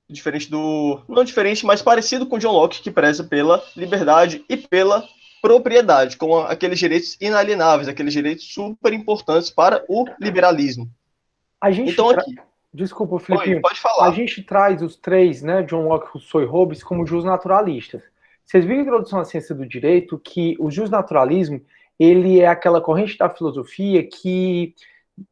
Diferente do... Não diferente, mas parecido com John Locke, que preza pela liberdade e pela propriedade, como aqueles direitos inalienáveis, aqueles direitos super importantes para o liberalismo. A gente Então, aqui... Desculpa, Felipe. Oi, pode falar. A gente traz os três, né, John Locke, Rousseau e Hobbes, como jusnaturalistas. Vocês viram a introdução à ciência do direito que o justnaturalismo, ele é aquela corrente da filosofia que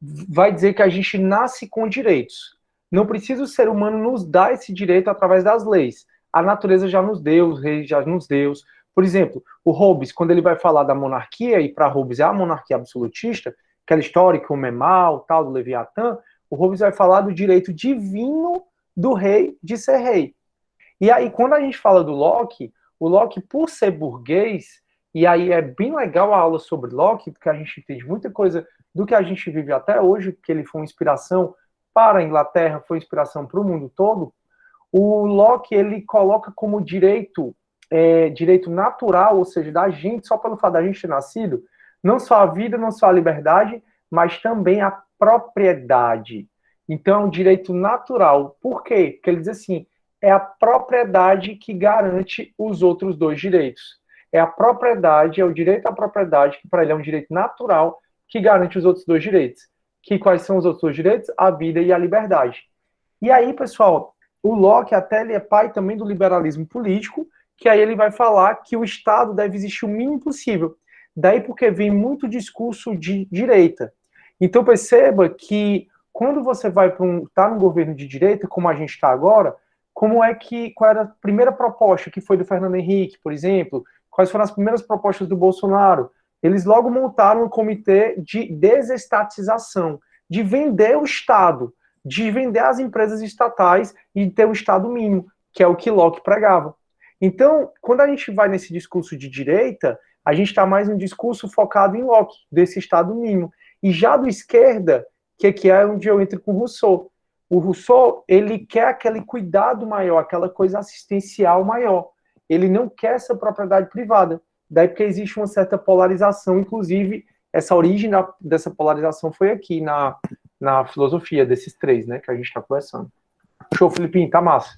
vai dizer que a gente nasce com direitos. Não precisa o ser humano nos dar esse direito através das leis. A natureza já nos deu, os reis já nos deu. Por exemplo, o Hobbes, quando ele vai falar da monarquia, e para Hobbes é a monarquia absolutista, aquela história que o homem é mau, tal, do Leviatã, o Hobbes vai falar do direito divino do rei de ser rei. E aí, quando a gente fala do Locke, o Locke, por ser burguês, e aí é bem legal a aula sobre Locke, porque a gente entende muita coisa do que a gente vive até hoje, porque ele foi uma inspiração para a Inglaterra, foi inspiração para o mundo todo. O Locke, ele coloca como direito natural, ou seja, da gente, só pelo fato da gente ter nascido, não só a vida, não só a liberdade, mas também a propriedade. Então, é um direito natural. Por quê? Porque ele diz assim, é a propriedade que garante os outros dois direitos. É a propriedade, é o direito à propriedade, que para ele é um direito natural, que garante os outros dois direitos. Que quais são os outros dois direitos? A vida e a liberdade. E aí, pessoal, o Locke até ele é pai também do liberalismo político, que aí ele vai falar que o Estado deve existir o mínimo possível. Daí porque vem muito discurso de direita. Então perceba que quando você vai para tá no governo de direita, como a gente está agora, qual era a primeira proposta que foi do Fernando Henrique, por exemplo? Quais foram as primeiras propostas do Bolsonaro? Eles logo montaram um comitê de desestatização, de vender o Estado, de vender as empresas estatais e ter o Estado mínimo, que é o que Locke pregava. Então, quando a gente vai nesse discurso de direita, a gente está mais num discurso focado em Locke, desse Estado mínimo. E já do esquerda, que é onde eu entro com o Rousseau. O Rousseau, ele quer aquele cuidado maior, aquela coisa assistencial maior. Ele não quer essa propriedade privada. Daí porque existe uma certa polarização, inclusive, essa origem dessa polarização foi aqui na filosofia desses três, né, que a gente está conversando. Show, Filipinho, tá massa.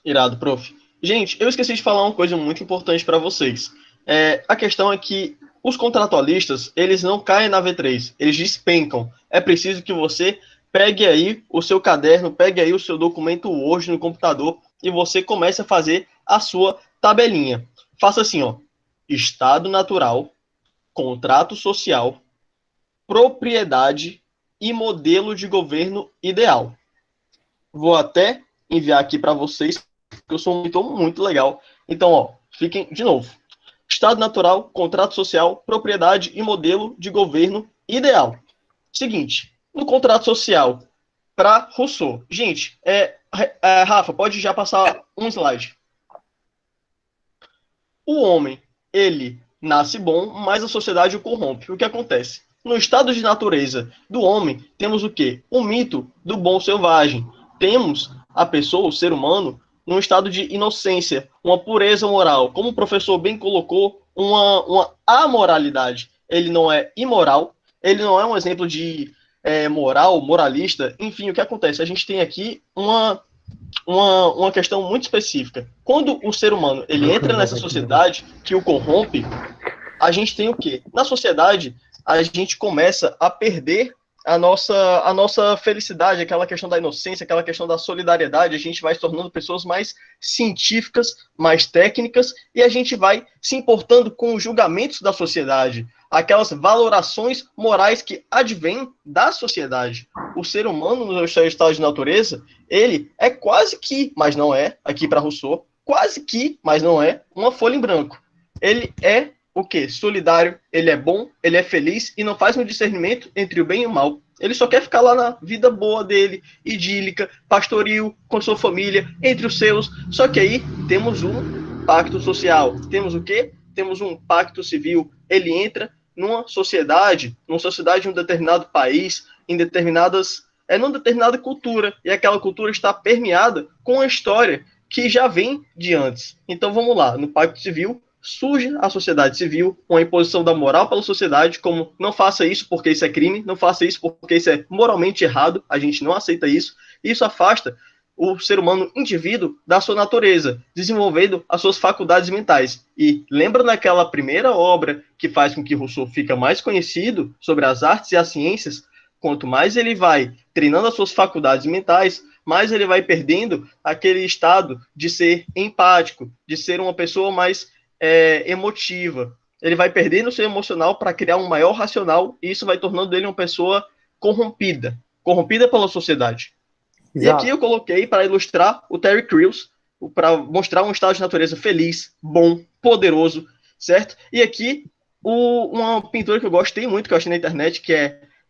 Irado, prof. Gente, eu esqueci de falar uma coisa muito importante para vocês. A questão é que os contratualistas, eles não caem na V3, eles despencam. É preciso que você pegue aí o seu caderno, pegue aí o seu documento Word no computador e você comece a fazer a sua tabelinha. Faça assim, ó. Estado natural, contrato social, propriedade e modelo de governo ideal. Vou até enviar aqui para vocês, porque eu sou um monitor muito legal. Então, ó, fiquem de novo. Estado natural, contrato social, propriedade e modelo de governo ideal. Seguinte, no contrato social, para Rousseau. Gente, Rafa, pode já passar um slide. O homem, ele nasce bom, mas a sociedade o corrompe. O que acontece? No estado de natureza do homem, temos o quê? O mito do bom selvagem. Temos a pessoa, o ser humano, num estado de inocência, uma pureza moral. Como o professor bem colocou, uma amoralidade. Ele não é imoral, ele não é um exemplo de moral, moralista. Enfim, o que acontece? A gente tem aqui uma uma questão muito específica. Quando o ser humano ele entra nessa sociedade que o corrompe, a gente tem o quê? Na sociedade, a gente começa a perder a nossa felicidade, aquela questão da inocência, aquela questão da solidariedade. A gente vai se tornando pessoas mais científicas, mais técnicas, e a gente vai se importando com os julgamentos da sociedade, aquelas valorações morais que advêm da sociedade. O ser humano, no seu estado de natureza, ele é quase que, mas não é, aqui para Rousseau, quase que, mas não é, uma folha em branco. Ele é o quê? Solidário, ele é bom, ele é feliz e não faz um discernimento entre o bem e o mal. Ele só quer ficar lá na vida boa dele, idílica, pastoril, com sua família, entre os seus. Só que aí temos um pacto social. Temos o quê? Temos um pacto civil. Ele entra numa sociedade em um determinado país, em numa determinada cultura. E aquela cultura está permeada com a história que já vem de antes. Então vamos lá, no pacto civil, surge a sociedade civil, com a imposição da moral pela sociedade, como não faça isso porque isso é crime, não faça isso porque isso é moralmente errado, a gente não aceita isso. Isso afasta o ser humano indivíduo da sua natureza, desenvolvendo as suas faculdades mentais. E lembra naquela primeira obra que faz com que Rousseau fica mais conhecido sobre as artes e as ciências? Quanto mais ele vai treinando as suas faculdades mentais, mais ele vai perdendo aquele estado de ser empático, de ser uma pessoa mais emotiva. Ele vai perdendo o seu emocional para criar um maior racional, e isso vai tornando ele uma pessoa corrompida pela sociedade. Exato. E aqui eu coloquei para ilustrar o Terry Crews, para mostrar um estado de natureza feliz, bom, poderoso, certo? E aqui uma pintura que eu gostei muito, que eu achei na internet, que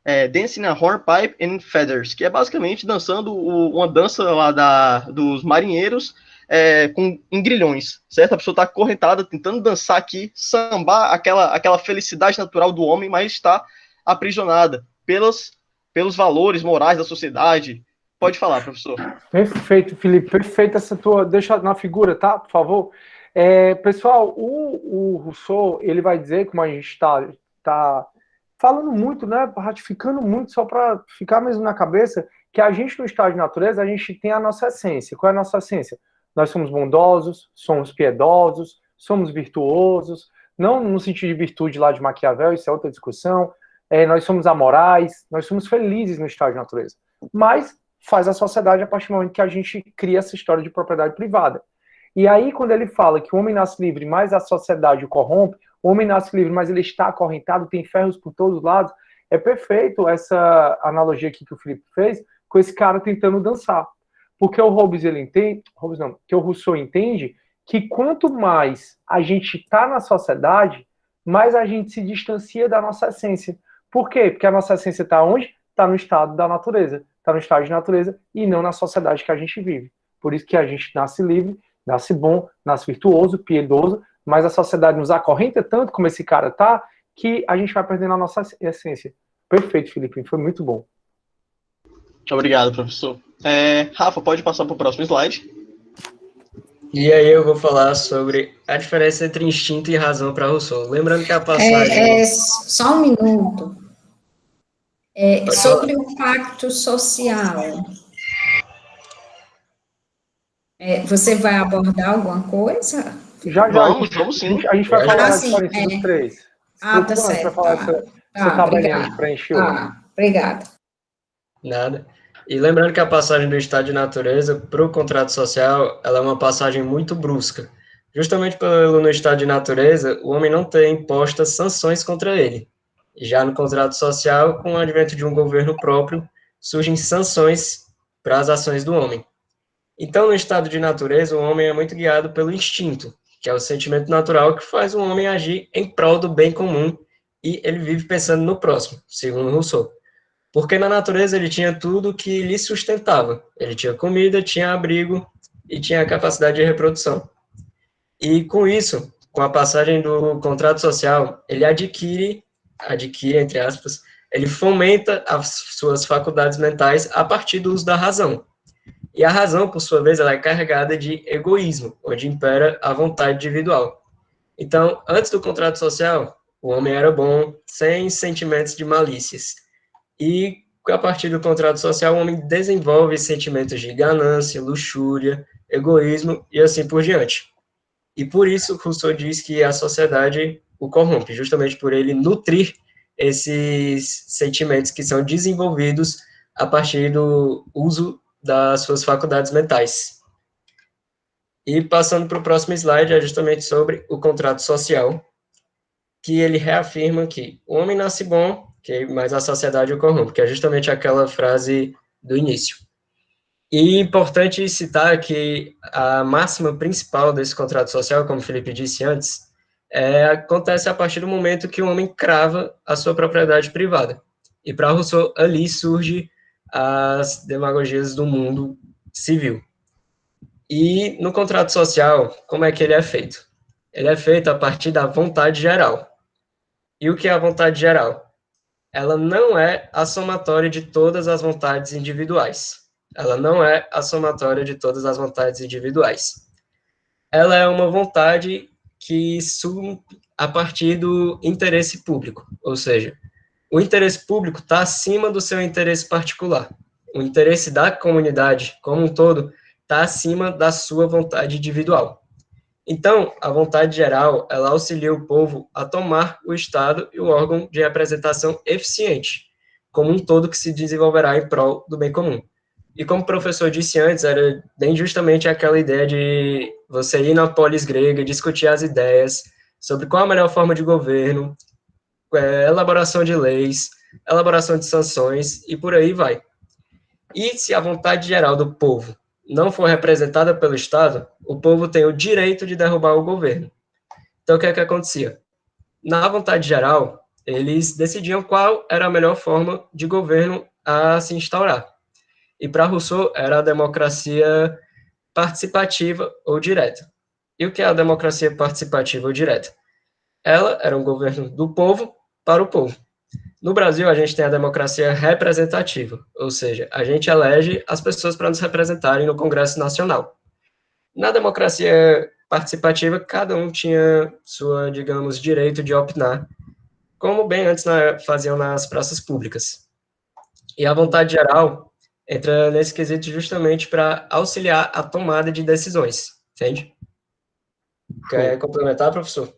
é Dancing a Hornpipe and Feathers, que é basicamente dançando uma dança lá dos marinheiros, em grilhões, certo? A pessoa está acorrentada, tentando dançar aqui, sambar aquela felicidade natural do homem, mas está aprisionada pelos valores morais da sociedade. Pode falar, professor. Perfeito, Felipe, perfeita essa tua... Deixa na figura, tá? Por favor. Pessoal, o Rousseau, ele vai dizer, como a gente está falando muito, né? Ratificando muito, só para ficar mesmo na cabeça, que a gente, no estado de natureza, a gente tem a nossa essência. Qual é a nossa essência? Nós somos bondosos, somos piedosos, somos virtuosos, não no sentido de virtude lá de Maquiavel, isso é outra discussão, nós somos amorais, nós somos felizes no estado de natureza. Mas faz a sociedade a partir do momento que a gente cria essa história de propriedade privada. E aí, quando ele fala que o homem nasce livre, mas a sociedade o corrompe, o homem nasce livre, mas ele está acorrentado, tem ferros por todos os lados, é perfeito essa analogia aqui que o Felipe fez, com esse cara tentando dançar. Porque o Hobbes, que o Rousseau entende que quanto mais a gente está na sociedade, mais a gente se distancia da nossa essência. Por quê? Porque a nossa essência está onde? Está no estado da natureza. Está no estado de natureza e não na sociedade que a gente vive. Por isso que a gente nasce livre, nasce bom, nasce virtuoso, piedoso, mas a sociedade nos acorrenta tanto como esse cara tá, que a gente vai perdendo a nossa essência. Perfeito, Felipe, foi muito bom. Muito obrigado, professor. Rafa, pode passar para o próximo slide. E aí eu vou falar sobre a diferença entre instinto e razão para Rousseau. Lembrando que a passagem... Só um minuto. Sobre o pacto social. Você vai abordar alguma coisa? Já, vamos sim. A gente vai falar da diferença dos três. Tá certo. Vai falar essa tabelinha de preencher. Obrigada. Nada. E lembrando que a passagem do estado de natureza para o contrato social, ela é uma passagem muito brusca. Justamente pelo no estado de natureza, o homem não tem impostas sanções contra ele. E já no contrato social, com o advento de um governo próprio, surgem sanções para as ações do homem. Então, no estado de natureza, o homem é muito guiado pelo instinto, que é o sentimento natural que faz o homem agir em prol do bem comum, e ele vive pensando no próximo, segundo Rousseau. Porque na natureza ele tinha tudo que lhe sustentava. Ele tinha comida, tinha abrigo e tinha a capacidade de reprodução. E com isso, com a passagem do contrato social, ele adquire, entre aspas, ele fomenta as suas faculdades mentais a partir do uso da razão. E a razão, por sua vez, ela é carregada de egoísmo, onde impera a vontade individual. Então, antes do contrato social, o homem era bom, sem sentimentos de malícias. E a partir do contrato social, o homem desenvolve sentimentos de ganância, luxúria, egoísmo e assim por diante. E por isso, Rousseau diz que a sociedade o corrompe, justamente por ele nutrir esses sentimentos que são desenvolvidos a partir do uso das suas faculdades mentais. E passando para o próximo slide, é justamente sobre o contrato social, que ele reafirma que o homem nasce bom, mas a sociedade o corrompe, que é justamente aquela frase do início. E é importante citar que a máxima principal desse contrato social, como o Felipe disse antes, acontece a partir do momento que o homem crava a sua propriedade privada. E para Rousseau, ali surge as demagogias do mundo civil. E no contrato social, como é que ele é feito? Ele é feito a partir da vontade geral. E o que é a vontade geral? Ela não é a somatória de todas as vontades individuais. Ela não é a somatória de todas as vontades individuais. Ela é uma vontade que surge a partir do interesse público, ou seja, o interesse público está acima do seu interesse particular. O interesse da comunidade como um todo está acima da sua vontade individual. Então, a vontade geral, ela auxilia o povo a tomar o Estado e o órgão de representação eficiente, como um todo que se desenvolverá em prol do bem comum. E como o professor disse antes, era bem justamente aquela ideia de você ir na polis grega, discutir as ideias sobre qual a melhor forma de governo, elaboração de leis, elaboração de sanções, e por aí vai. E se a vontade geral do povo não for representada pelo Estado, o povo tem o direito de derrubar o governo. Então, o que é que acontecia? Na vontade geral, eles decidiam qual era a melhor forma de governo a se instaurar. E para Rousseau, era a democracia participativa ou direta. E o que é a democracia participativa ou direta? Ela era um governo do povo para o povo. No Brasil, a gente tem a democracia representativa, ou seja, a gente elege as pessoas para nos representarem no Congresso Nacional. Na democracia participativa, cada um tinha sua, digamos, direito de opinar, como bem antes faziam nas praças públicas. E a vontade geral entra nesse quesito justamente para auxiliar a tomada de decisões, entende? Quer complementar, professor?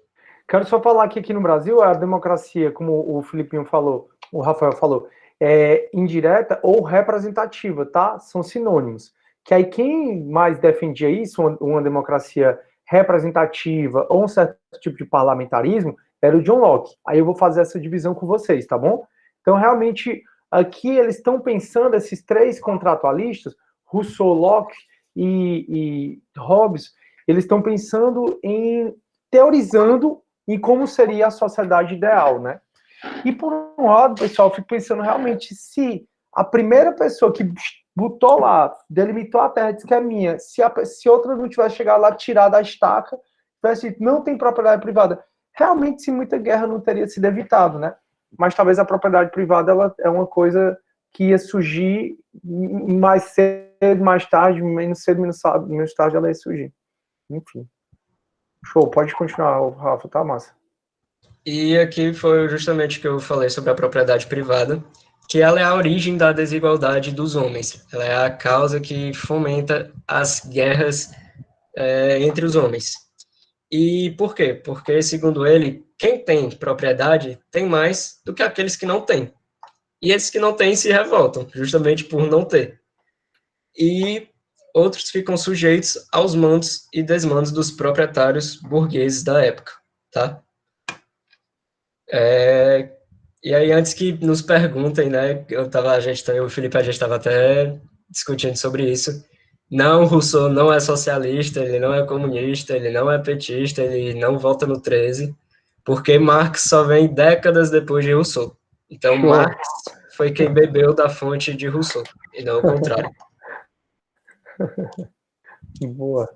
Quero só falar que aqui no Brasil a democracia, como o Filipinho falou, o Rafael falou, é indireta ou representativa, tá? São sinônimos. Que aí quem mais defendia isso, uma democracia representativa ou um certo tipo de parlamentarismo, era o John Locke. Aí eu vou fazer essa divisão com vocês, tá bom? Então, realmente, aqui eles estão pensando, esses três contratualistas, Rousseau, Locke e Hobbes, eles estão pensando em, teorizando em como seria a sociedade ideal, né? E por um lado, pessoal, eu fico pensando realmente se a primeira pessoa que botou lá, delimitou a terra, disse que é minha, se outra não tivesse chegado lá, tirar da estaca, tivesse dito, não tem propriedade privada, realmente, se muita guerra não teria sido evitado, né? Mas talvez a propriedade privada ela é uma coisa que ia surgir mais cedo, mais tarde, menos cedo, menos tarde ela ia surgir. Enfim. Show, pode continuar, Rafa, tá massa. E aqui foi justamente o que eu falei sobre a propriedade privada, que ela é a origem da desigualdade dos homens. Ela é a causa que fomenta as guerras entre os homens. E por quê? Porque, segundo ele, quem tem propriedade tem mais do que aqueles que não têm. E esses que não têm se revoltam, justamente por não ter. E outros ficam sujeitos aos mandos e desmandos dos proprietários burgueses da época, tá? E aí, antes que nos perguntem, né, o Felipe, a gente estava até discutindo sobre isso. Não, Rousseau não é socialista, ele não é comunista, ele não é petista, ele não vota no 13, porque Marx só vem décadas depois de Rousseau. Então, Show. Marx foi quem bebeu da fonte de Rousseau, e não o contrário. Boa.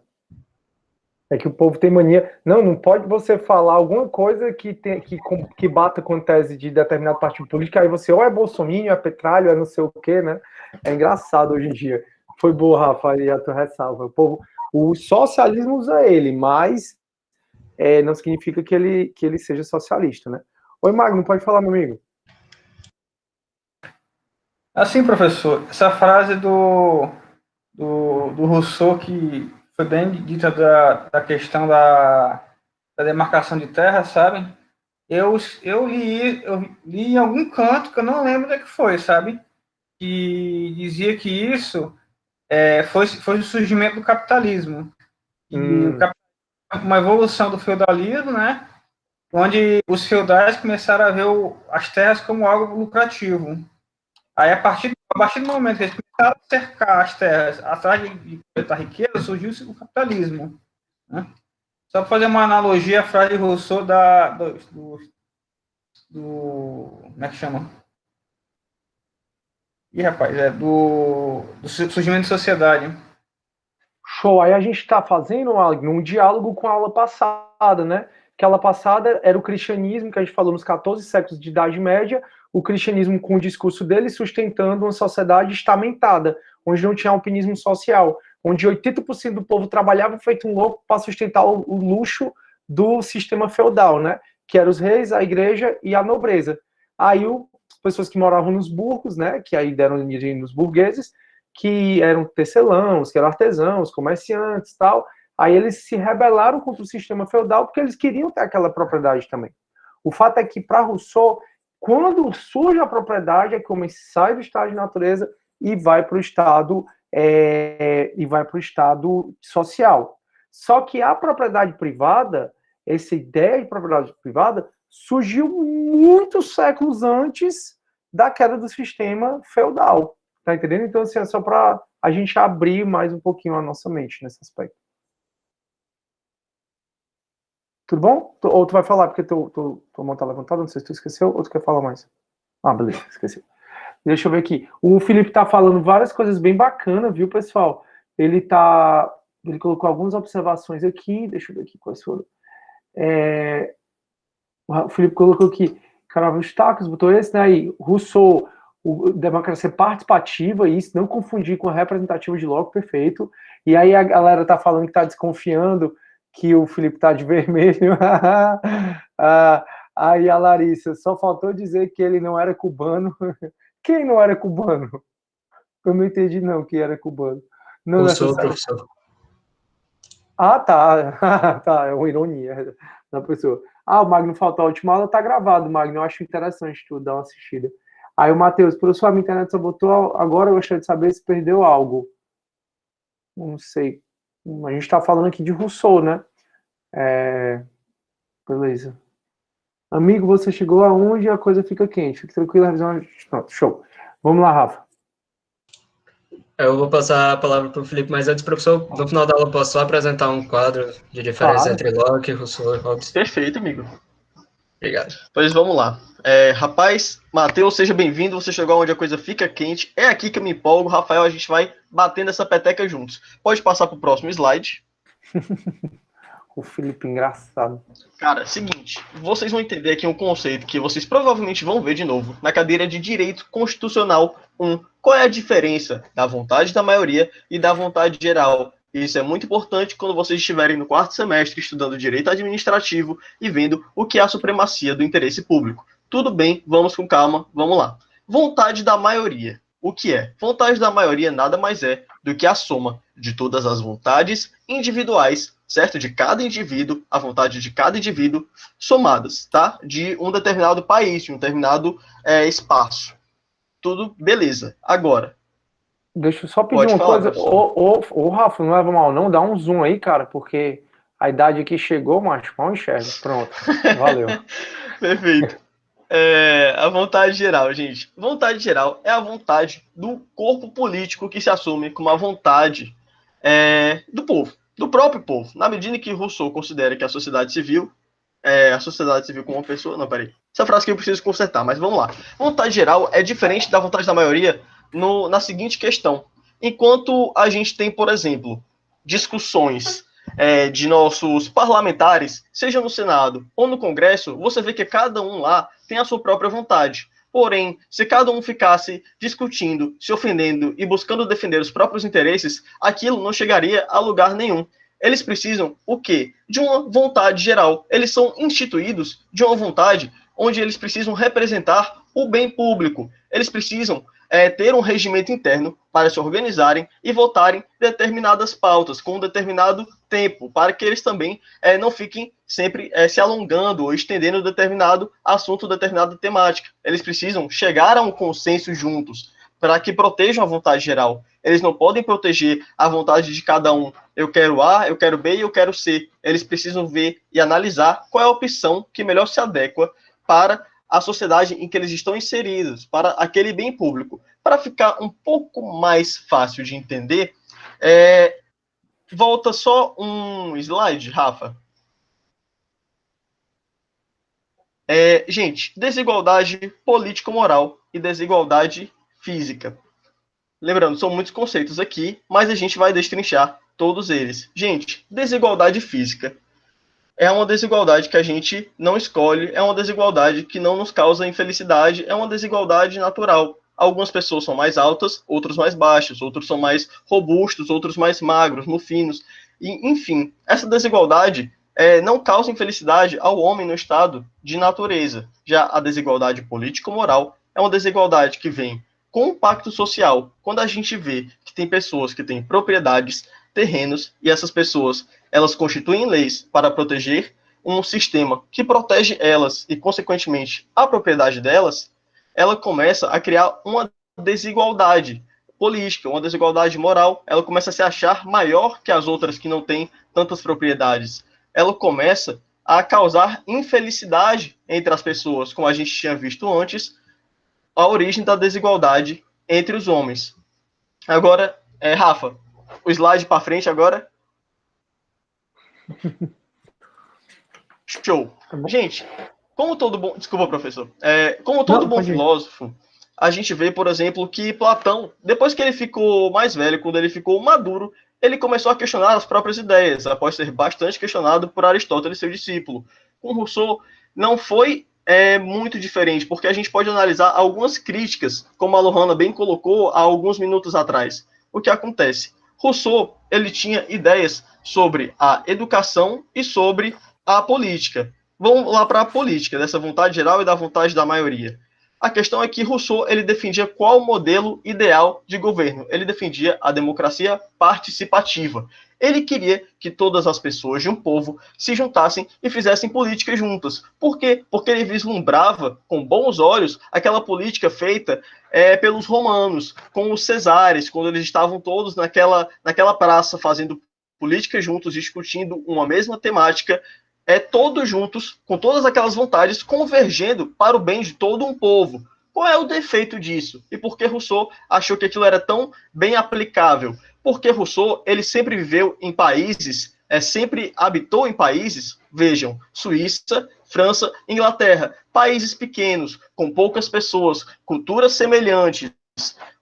É que o povo tem mania. Não pode você falar alguma coisa que bata com tese de determinado partido político, aí você ou é bolsominion, é petralho, é não sei o quê, né? É engraçado hoje em dia. Foi boa, Rafa, e a tua ressalva. O socialismo usa ele, mas não significa que ele seja socialista, né? Oi, Magno, pode falar, meu amigo. Assim, professor, essa frase do Rousseau, que foi bem dita da questão da demarcação de terra, sabe? Eu li em algum canto, que eu não lembro onde é que foi, sabe? Que dizia que isso foi o surgimento do capitalismo. E o capitalismo é uma evolução do feudalismo, né? Onde os feudais começaram a ver as terras como algo lucrativo. Aí, a partir do momento que eles começaram a cercar as terras atrás de coletar riqueza, surgiu o capitalismo. Né? Só para fazer uma analogia, a frase de Rousseau como é que chama? Rapaz, do surgimento de sociedade. Show. Aí a gente está fazendo um diálogo com a aula passada, né? Que a aula passada era o cristianismo, que a gente falou nos 14 séculos de Idade Média, o cristianismo com o discurso dele sustentando uma sociedade estamentada, onde não tinha alpinismo social, onde 80% do povo trabalhava feito um louco para sustentar o luxo do sistema feudal, né? Que eram os reis, a igreja e a nobreza. Aí as pessoas que moravam nos burgos, né? Que aí deram origem nos burgueses, que eram tecelãos, que eram artesãos, comerciantes e tal. Aí eles se rebelaram contra o sistema feudal porque eles queriam ter aquela propriedade também. O fato é que, para Rousseau, quando surge a propriedade, é que o homem sai do estado de natureza e vai para o estado social. Só que a propriedade privada, essa ideia de propriedade privada, surgiu muitos séculos antes da queda do sistema feudal. Tá entendendo? Então, assim, é só para a gente abrir mais um pouquinho a nossa mente nesse aspecto. Tudo bom? Ou tu vai falar, porque tua mão tá levantada, não sei se tu esqueceu, ou tu quer falar mais? Ah, beleza, esqueci. Deixa eu ver aqui. O Felipe tá falando várias coisas bem bacanas, viu, pessoal? Ele colocou algumas observações aqui, deixa eu ver aqui quais foram. O Felipe colocou aqui, Carnaval dos Tacos, botou esse, né? Aí, Rousseau, democracia participativa, isso, não confundir com a representativa de Locke, perfeito. E aí a galera tá falando que tá desconfiando que o Felipe tá de vermelho. Aí a Larissa, só faltou dizer que ele não era cubano. Quem não era cubano? Eu não entendi não que era cubano. Não Rousseau, professor. Ah, tá. Tá, é uma ironia da pessoa. O Magno faltou a última aula, tá gravado, Magno. Eu acho interessante tu dar uma assistida. Aí o Matheus, professor, a minha internet só botou agora, eu gostaria de saber se perdeu algo. Não sei. A gente tá falando aqui de Rousseau, né? Beleza. Amigo, você chegou aonde a coisa fica quente. Fique tranquilo, a revisão... Pronto, show. Vamos lá, Rafa. Eu vou passar a palavra para o Felipe, mas antes, professor, no final da aula, posso só apresentar um quadro de diferença entre Locke, Rousseau e Hobbes? Perfeito, amigo. Obrigado. Pois vamos lá. Rapaz, Matheus, seja bem-vindo. Você chegou onde a coisa fica quente. É aqui que eu me empolgo. Rafael, a gente vai batendo essa peteca juntos. Pode passar para o próximo slide. O Felipe, engraçado. Cara, seguinte, vocês vão entender aqui um conceito que vocês provavelmente vão ver de novo na cadeira de Direito Constitucional 1. Qual é a diferença da vontade da maioria e da vontade geral? Isso é muito importante quando vocês estiverem no 4º semestre estudando Direito Administrativo e vendo o que é a supremacia do interesse público. Tudo bem, vamos com calma, vamos lá. Vontade da maioria. O que é? Vontade da maioria nada mais é do que a soma de todas as vontades individuais, certo? De cada indivíduo, a vontade de cada indivíduo, somadas, tá? De um determinado país, de um determinado espaço. Tudo beleza. Agora, deixa eu só pedir uma coisa. Ô, Rafa, não leva mal não, dá um zoom aí, cara, porque a idade aqui chegou, macho, mal enxerga. Pronto, valeu. Perfeito. A vontade geral, gente. Vontade geral é a vontade do corpo político que se assume como a vontade do povo, do próprio povo. Na medida que Rousseau considera que a sociedade civil como uma pessoa... Não, peraí. Essa frase que eu preciso consertar, mas vamos lá. Vontade geral é diferente da vontade da maioria na seguinte questão. Enquanto a gente tem, por exemplo, discussões de nossos parlamentares, seja no Senado ou no Congresso, você vê que cada um lá tem a sua própria vontade. Porém, se cada um ficasse discutindo, se ofendendo e buscando defender os próprios interesses, aquilo não chegaria a lugar nenhum. Eles precisam, o quê? De uma vontade geral. Eles são instituídos de uma vontade onde eles precisam representar o bem público. Eles precisam ter um regimento interno para se organizarem e votarem determinadas pautas com um determinado tempo, para que eles também não fiquem sempre se alongando ou estendendo determinado assunto, determinada temática. Eles precisam chegar a um consenso juntos, para que protejam a vontade geral. Eles não podem proteger a vontade de cada um. Eu quero A, eu quero B e eu quero C. Eles precisam ver e analisar qual é a opção que melhor se adequa para a sociedade em que eles estão inseridos, para aquele bem público. Para ficar um pouco mais fácil de entender, volta só um slide, Rafa. Gente, desigualdade político-moral e desigualdade física. Lembrando, são muitos conceitos aqui, mas a gente vai destrinchar todos eles. Gente, desigualdade física é uma desigualdade que a gente não escolhe, é uma desigualdade que não nos causa infelicidade, é uma desigualdade natural. Algumas pessoas são mais altas, outros mais baixos, outros são mais robustos, outros mais magros, finos. E, enfim, essa desigualdade não causa infelicidade ao homem no estado de natureza. Já a desigualdade político-moral é uma desigualdade que vem com o pacto social. Quando a gente vê que tem pessoas que têm propriedades, terrenos, e essas pessoas, elas constituem leis para proteger um sistema que protege elas e, consequentemente, a propriedade delas, ela começa a criar uma desigualdade política, uma desigualdade moral, ela começa a se achar maior que as outras que não têm tantas propriedades. Ela começa a causar infelicidade entre as pessoas, como a gente tinha visto antes, a origem da desigualdade entre os homens. Agora, Rafa, o slide para frente agora. Show. Gente, como todo bom... Desculpa, professor. Como todo bom filósofo, a gente vê, por exemplo, que Platão, depois que ele ficou mais velho, quando ele ficou maduro, ele começou a questionar as próprias ideias, após ser bastante questionado por Aristóteles, seu discípulo. Com Rousseau, não foi muito diferente, porque a gente pode analisar algumas críticas, como a Lohana bem colocou há alguns minutos atrás. O que acontece? Rousseau, ele tinha ideias sobre a educação e sobre a política. Vamos lá para a política, dessa vontade geral e da vontade da maioria. A questão é que Rousseau, ele defendia qual modelo ideal de governo. Ele defendia a democracia participativa. Ele queria que todas as pessoas de um povo se juntassem e fizessem políticas juntas. Por quê? Porque ele vislumbrava com bons olhos aquela política feita pelos romanos, com os cesares, quando eles estavam todos naquela praça fazendo políticas juntos, discutindo uma mesma temática, todos juntos, com todas aquelas vontades, convergendo para o bem de todo um povo. Qual é o defeito disso? E por que Rousseau achou que aquilo era tão bem aplicável? Porque Rousseau, ele sempre viveu em países, sempre habitou em países, vejam, Suíça, França, Inglaterra, países pequenos, com poucas pessoas, culturas semelhantes.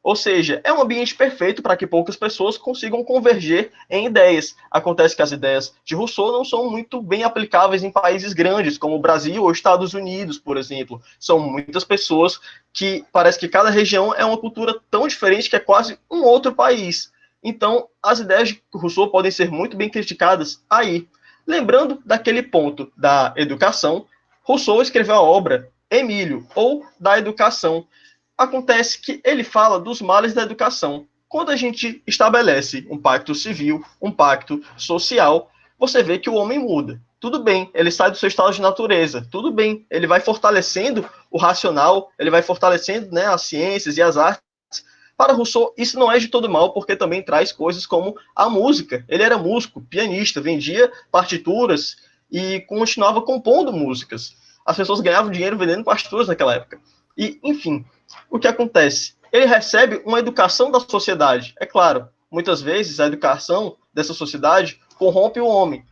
Ou seja, é um ambiente perfeito para que poucas pessoas consigam converger em ideias. Acontece que as ideias de Rousseau não são muito bem aplicáveis em países grandes, como o Brasil ou Estados Unidos, por exemplo. São muitas pessoas que parece que cada região é uma cultura tão diferente que é quase um outro país. Então, as ideias de Rousseau podem ser muito bem criticadas aí. Lembrando daquele ponto da educação, Rousseau escreveu a obra Emílio, ou da educação. Acontece que ele fala dos males da educação. Quando a gente estabelece um pacto civil, um pacto social, você vê que o homem muda. Tudo bem, ele sai do seu estado de natureza. Tudo bem, ele vai fortalecendo o racional, ele vai fortalecendo, né, as ciências e as artes. Para Rousseau, isso não é de todo mal, porque também traz coisas como a música. Ele era músico, pianista, vendia partituras e continuava compondo músicas. As pessoas ganhavam dinheiro vendendo partituras naquela época. E, enfim, o que acontece? Ele recebe uma educação da sociedade. É claro, muitas vezes a educação dessa sociedade corrompe o homem,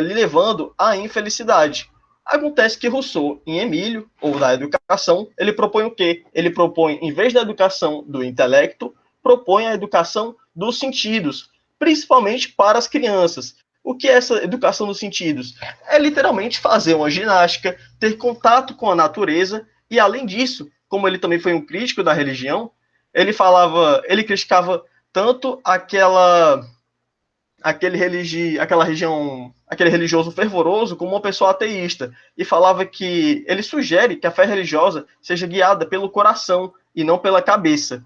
lhe levando à infelicidade. Acontece que Rousseau, em Emílio, ou da educação, ele propõe o quê? Ele propõe, em vez da educação do intelecto, propõe a educação dos sentidos, principalmente para as crianças. O que é essa educação dos sentidos? É literalmente fazer uma ginástica, ter contato com a natureza, e além disso, como ele também foi um crítico da religião, ele criticava tanto aquele religioso fervoroso como uma pessoa ateísta, e falava que ele sugere que a fé religiosa seja guiada pelo coração e não pela cabeça.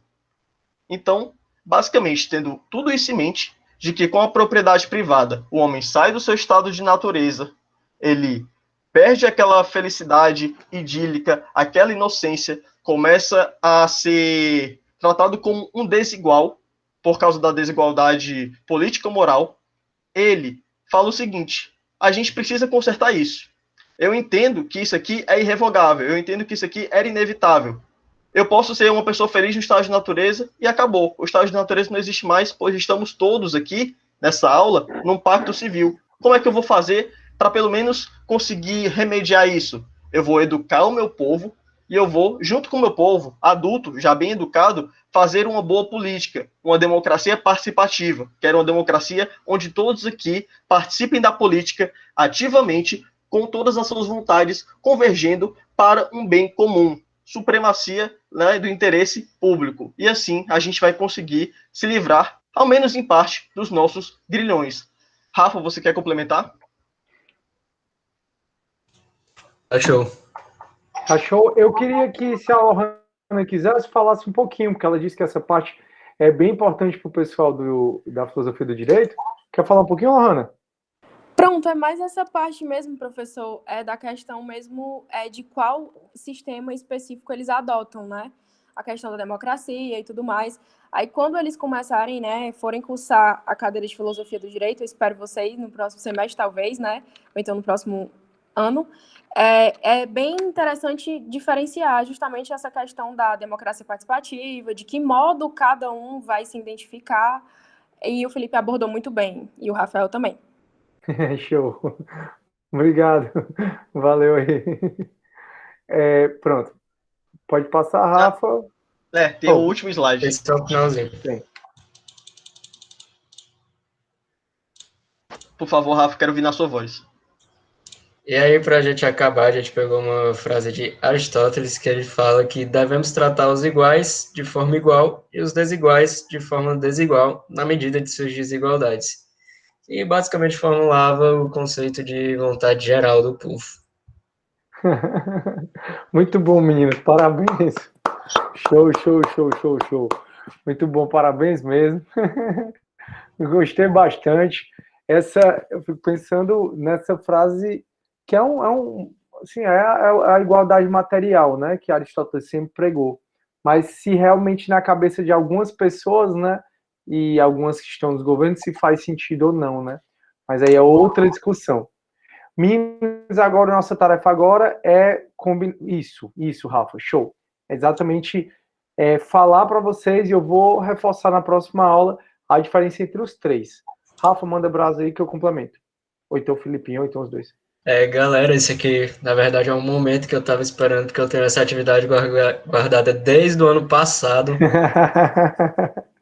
Então, basicamente, tendo tudo isso em mente, de que com a propriedade privada, o homem sai do seu estado de natureza, ele perde aquela felicidade idílica, aquela inocência, começa a ser tratado como um desigual, por causa da desigualdade política-moral. Ele fala o seguinte: a gente precisa consertar isso. Eu entendo que isso aqui é irrevogável, eu entendo que isso aqui era inevitável. Eu posso ser uma pessoa feliz no estado de natureza e acabou. O estado de natureza não existe mais, pois estamos todos aqui, nessa aula, num pacto civil. Como é que eu vou fazer para pelo menos conseguir remediar isso? Eu vou educar o meu povo e eu vou, junto com o meu povo, adulto, já bem educado, fazer uma boa política, uma democracia participativa. Quero uma democracia onde todos aqui participem da política ativamente, com todas as suas vontades, convergendo para um bem comum. Supremacia, né, do interesse público. E assim a gente vai conseguir se livrar, ao menos em parte, dos nossos grilhões. Rafa, você quer complementar? Achou. Achou? Eu queria que, se a Lohana quisesse, falasse um pouquinho, porque ela disse que essa parte é bem importante para o pessoal da filosofia do direito. Quer falar um pouquinho, Lohana? Pronto, é mais essa parte mesmo, professor, da questão mesmo de qual sistema específico eles adotam, né? A questão da democracia e tudo mais. Aí, quando eles começarem, né, forem cursar a cadeira de filosofia do direito, eu espero vocês no próximo semestre, talvez, né? Ou então no próximo ano. É bem interessante diferenciar justamente essa questão da democracia participativa, de que modo cada um vai se identificar. E o Felipe abordou muito bem, e o Rafael também. Show. Obrigado. Valeu aí. Pronto. Pode passar, Rafa. Tem o último slide. Esse é o finalzinho. Tem. Por favor, Rafa, quero ouvir na sua voz. E aí, para a gente acabar, a gente pegou uma frase de Aristóteles que ele fala que devemos tratar os iguais de forma igual e os desiguais de forma desigual, na medida de suas desigualdades. E basicamente formulava o conceito de vontade geral do povo. Muito bom, menino. Parabéns. Show, show, show, show, show. Muito bom, parabéns mesmo. Eu gostei bastante. Eu fico pensando nessa frase que assim, a igualdade material, né, que Aristóteles sempre pregou. Mas se realmente na cabeça de algumas pessoas, né, e algumas que estão nos governos, se faz sentido ou não, né? Mas aí é outra discussão. Meninos, agora, nossa tarefa agora é isso, Rafa, show. É exatamente falar para vocês, e eu vou reforçar na próxima aula a diferença entre os três. Rafa, manda brasa aí que eu complemento. Ou então o Filipinho, ou então os dois. Galera, esse aqui, na verdade, é um momento que eu estava esperando, porque eu tenho essa atividade guardada desde o ano passado.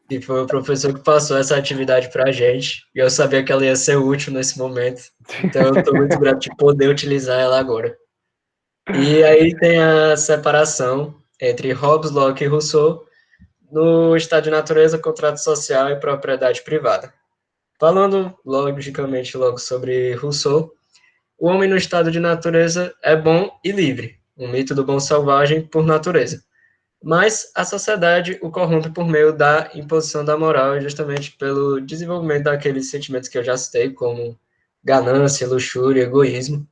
E foi o professor que passou essa atividade para a gente. E eu sabia que ela ia ser útil nesse momento. Então, eu estou muito grato de poder utilizar ela agora. E aí tem a separação entre Hobbes, Locke e Rousseau no estado de natureza, contrato social e propriedade privada. Falando, logicamente, logo sobre Rousseau, o homem no estado de natureza é bom e livre, um mito do bom selvagem por natureza. Mas a sociedade o corrompe por meio da imposição da moral, justamente pelo desenvolvimento daqueles sentimentos que eu já citei, como ganância, luxúria, egoísmo.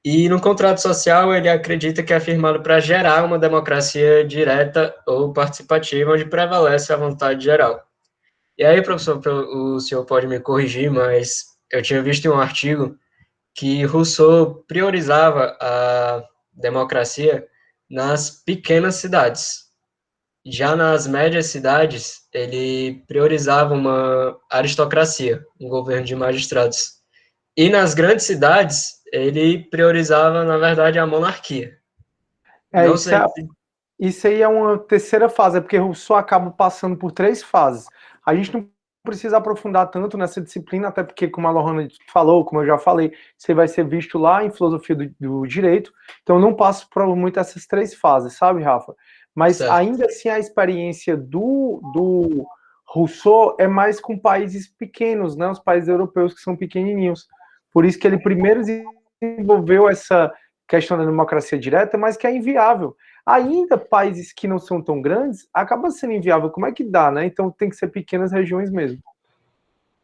E no contrato social, ele acredita que é firmado para gerar uma democracia direta ou participativa, onde prevalece a vontade geral. E aí, professor, o senhor pode me corrigir, mas eu tinha visto em um artigo que Rousseau priorizava a democracia nas pequenas cidades. Já nas médias cidades, ele priorizava uma aristocracia, um governo de magistrados. E nas grandes cidades, ele priorizava, na verdade, a monarquia. Isso aí é uma terceira fase, porque Rousseau acaba passando por 3 fases. A gente não precisa aprofundar tanto nessa disciplina, até porque, como a Lohana falou, como eu já falei, você vai ser visto lá em filosofia do direito, então eu não passo por muito essas 3 fases, sabe, Rafa? Mas certo. Ainda assim a experiência do Rousseau é mais com países pequenos, né? Os países europeus que são pequenininhos. Por isso que ele primeiro desenvolveu questão da democracia direta, mas que é inviável. Ainda países que não são tão grandes, acaba sendo inviável. Como é que dá, né? Então tem que ser pequenas regiões mesmo.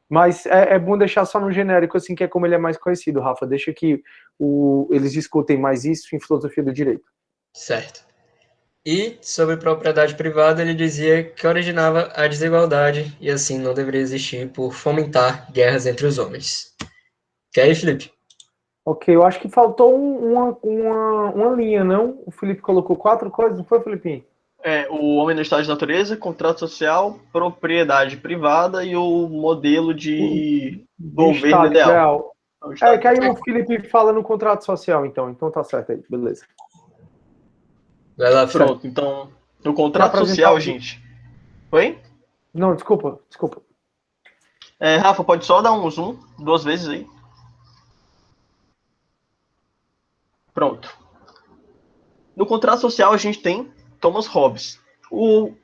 Mas é bom deixar só no genérico, assim, que é como ele é mais conhecido, Rafa. Deixa que eles discutem mais isso em filosofia do direito. Certo. E, sobre propriedade privada, ele dizia que originava a desigualdade e, assim, não deveria existir por fomentar guerras entre os homens. Quer aí, Felipe? Ok, eu acho que faltou uma linha, não? O Felipe colocou 4 coisas, não foi, Felipinho? O homem no estado de natureza, contrato social, propriedade privada e o modelo de Do governo Estado ideal. ideal. O estado Que aí ideal. o Felipe fala no contrato social, então tá certo aí, beleza. Vai lá, Felipe. Pronto, então, no Quer contrato apresentar social, gente. Oi? Não, desculpa. Rafa, pode só dar um zoom 2 vezes aí? Pronto. No contrato social, a gente tem Thomas Hobbes. O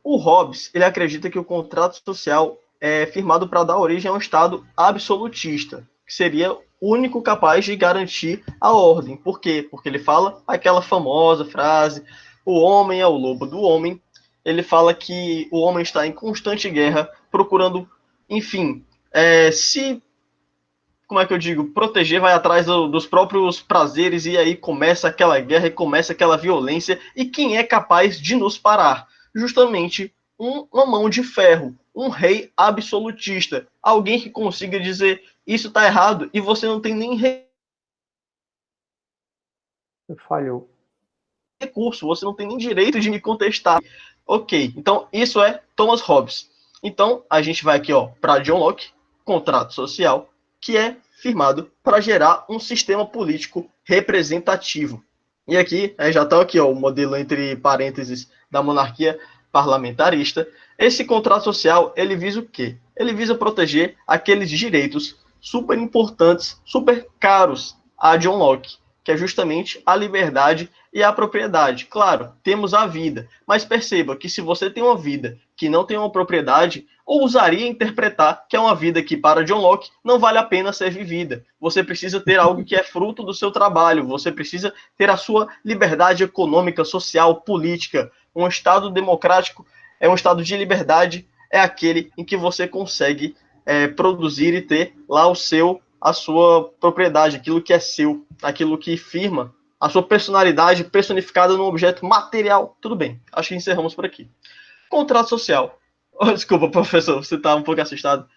Hobbes, ele acredita que o contrato social é firmado para dar origem a um Estado absolutista, que seria o único capaz de garantir a ordem. Por quê? Porque ele fala aquela famosa frase: o homem é o lobo do homem. Ele fala que o homem está em constante guerra, procurando, enfim, como é que eu digo, proteger, vai atrás dos próprios prazeres, e aí começa aquela guerra e começa aquela violência. E quem é capaz de nos parar? Justamente uma mão de ferro, um rei absolutista, alguém que consiga dizer isso está errado e você não tem nem Falhou. recurso, você não tem nem direito de me contestar. Ok, então isso é Thomas Hobbes. Então a gente vai aqui para John Locke, contrato social, que é firmado para gerar um sistema político representativo. E aqui, já está aqui o modelo entre parênteses da monarquia parlamentarista. Esse contrato social, ele visa o quê? Ele visa proteger aqueles direitos super importantes, super caros a John Locke, que é justamente a liberdade e a propriedade. Claro, temos a vida, mas perceba que se você tem uma vida que não tem uma propriedade, ousaria interpretar que é uma vida que, para John Locke, não vale a pena ser vivida. Você precisa ter algo que é fruto do seu trabalho, você precisa ter a sua liberdade econômica, social, política. Um Estado democrático é um Estado de liberdade, é aquele em que você consegue produzir e ter lá a sua propriedade, aquilo que é seu, aquilo que firma a sua personalidade personificada num objeto material. Tudo bem, acho que encerramos por aqui. Contrato social. Oh, desculpa, professor, você está um pouco assustado.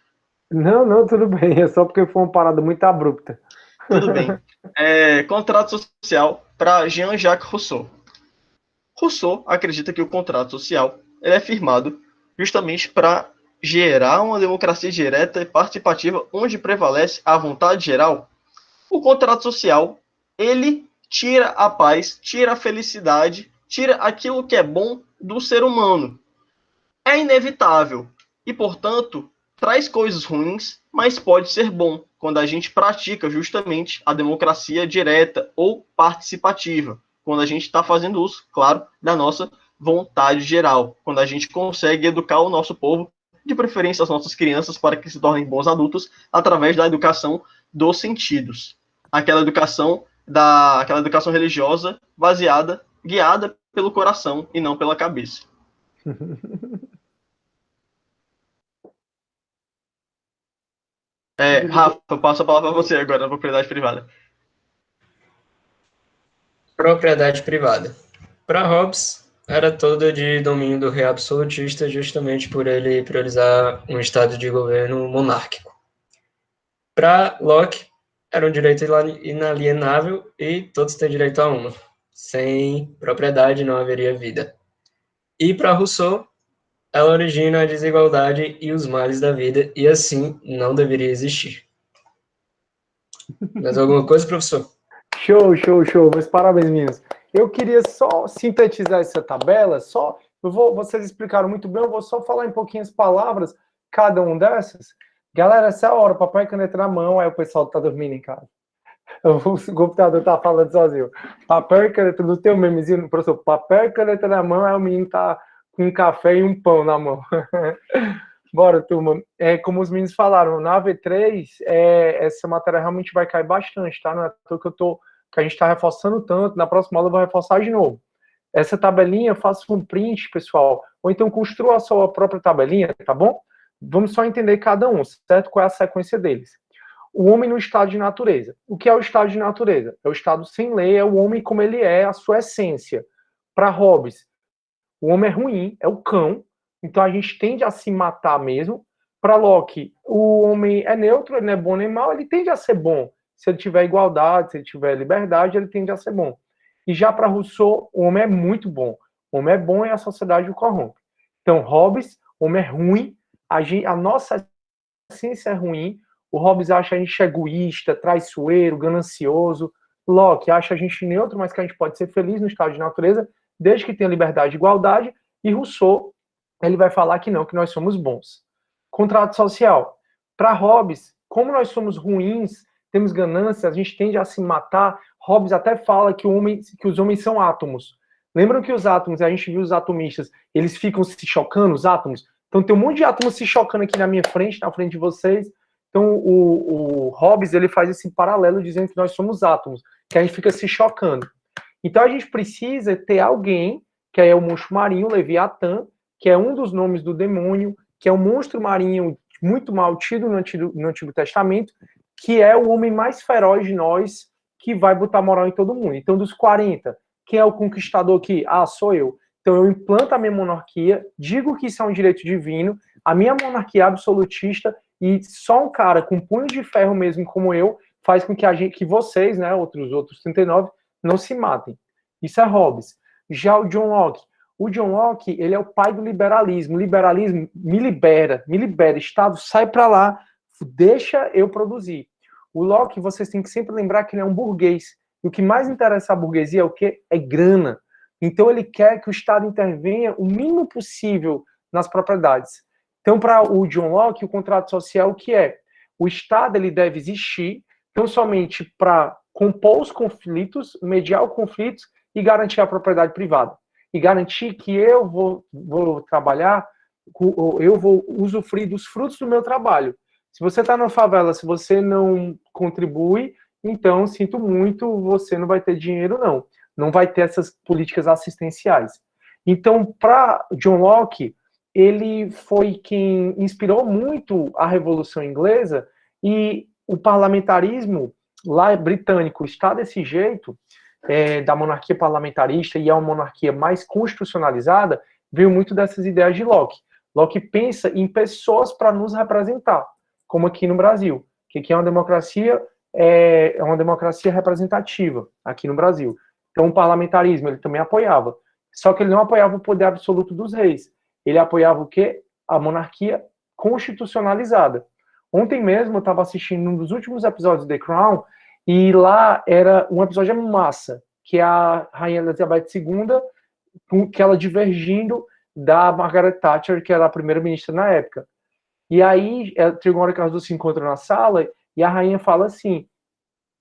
Não, tudo bem, é só porque foi uma parada muito abrupta. Tudo bem. Contrato social para Jean-Jacques Rousseau. Rousseau acredita que o contrato social é firmado justamente para gerar uma democracia direta e participativa onde prevalece a vontade geral. O contrato social, ele tira a paz, tira a felicidade, tira aquilo que é bom do ser humano. É inevitável e, portanto, traz coisas ruins, mas pode ser bom quando a gente pratica justamente a democracia direta ou participativa, quando a gente está fazendo uso, claro, da nossa vontade geral, quando a gente consegue educar o nosso povo, de preferência as nossas crianças, para que se tornem bons adultos, através da educação dos sentidos. Aquela educação religiosa guiada pelo coração e não pela cabeça. Rafa, eu passo a palavra para você agora, na propriedade privada. Propriedade privada. Para Hobbes, era toda de domínio do rei absolutista, justamente por ele priorizar um estado de governo monárquico. Para Locke, era um direito inalienável e todos têm direito a uma. Sem propriedade não haveria vida. E para Rousseau, ela origina a desigualdade e os males da vida, e assim não deveria existir. Mais alguma coisa, professor? Show. Meus parabéns, meninos. Eu queria só sintetizar essa tabela, vocês explicaram muito bem, eu vou só falar em pouquinhas palavras, cada um dessas. Galera, essa é a hora, papai e caneta na mão, aí o pessoal tá dormindo em casa. O computador tá falando sozinho. Papel e caneta, no teu memezinho, professor, papel e caneta na mão, aí o menino tá com um café e um pão na mão. Bora, turma. Como os meninos falaram, na AV3, essa matéria realmente vai cair bastante, tá? Não é à toa que eu tô que a gente está reforçando tanto, na próxima aula eu vou reforçar de novo. Essa tabelinha, faça um print, pessoal, ou então construa a sua própria tabelinha, tá bom? Vamos só entender cada um, certo? Qual é a sequência deles. O homem no estado de natureza. O que é o estado de natureza? É o estado sem lei, é o homem como ele é, a sua essência. Para Hobbes, o homem é ruim, é o cão, então a gente tende a se matar mesmo. Para Locke, o homem é neutro, ele não é bom nem mal, ele tende a ser bom. Se ele tiver igualdade, se ele tiver liberdade, ele tende a ser bom. E já para Rousseau, o homem é muito bom. O homem é bom e a sociedade o corrompe. Então, Hobbes, o homem é ruim, a nossa essência é ruim. O Hobbes acha a gente egoísta, traiçoeiro, ganancioso. Locke acha a gente neutro, mas que a gente pode ser feliz no estado de natureza, desde que tenha liberdade e igualdade. E Rousseau, ele vai falar que não, que nós somos bons. Contrato social. Para Hobbes, como nós somos ruins, temos ganância, a gente tende a se matar. Hobbes até fala que os homens são átomos. Lembram que os átomos, a gente viu os atomistas, eles ficam se chocando, os átomos? Então tem um monte de átomos se chocando aqui na minha frente, na frente de vocês. Então o Hobbes, ele faz esse paralelo dizendo que nós somos átomos, que a gente fica se chocando. Então a gente precisa ter alguém, que é o monstro marinho, Leviatã, que é um dos nomes do demônio, que é um monstro marinho muito mal tido no Antigo Testamento, que é o homem mais feroz de nós, que vai botar moral em todo mundo. Então, dos 40, quem é o conquistador aqui? Ah, sou eu. Então, eu implanto a minha monarquia, digo que isso é um direito divino, a minha monarquia é absolutista, e só um cara com punho de ferro mesmo como eu, faz com que vocês, né, outros 39, não se matem. Isso é Hobbes. Já o John Locke, ele é o pai do liberalismo. O liberalismo me libera, Estado, sai para lá, deixa eu produzir. O Locke, vocês têm que sempre lembrar que ele é um burguês. E o que mais interessa à burguesia é o quê? É grana. Então ele quer que o Estado intervenha o mínimo possível nas propriedades. Então, para o John Locke, o contrato social, o que é? O Estado ele deve existir, não somente para compor os conflitos, mediar os conflitos e garantir a propriedade privada. E garantir que eu vou trabalhar, eu vou usufruir dos frutos do meu trabalho. Se você está na favela, se você não contribui, então, sinto muito, você não vai ter dinheiro, não. Não vai ter essas políticas assistenciais. Então, para John Locke, ele foi quem inspirou muito a Revolução Inglesa, e o parlamentarismo lá britânico está desse jeito, da monarquia parlamentarista, e é uma monarquia mais constitucionalizada, veio muito dessas ideias de Locke. Locke pensa em pessoas para nos representar, como aqui no Brasil, que aqui é uma democracia representativa, aqui no Brasil. Então, o parlamentarismo, ele também apoiava. Só que ele não apoiava o poder absoluto dos reis. Ele apoiava o quê? A monarquia constitucionalizada. Ontem mesmo, eu estava assistindo um dos últimos episódios de The Crown, e lá era um episódio massa, que é a Rainha Elizabeth II, que ela divergindo da Margaret Thatcher, que era a primeira-ministra na época. E aí, chegou uma hora que as duas se encontram na sala, e a rainha fala assim: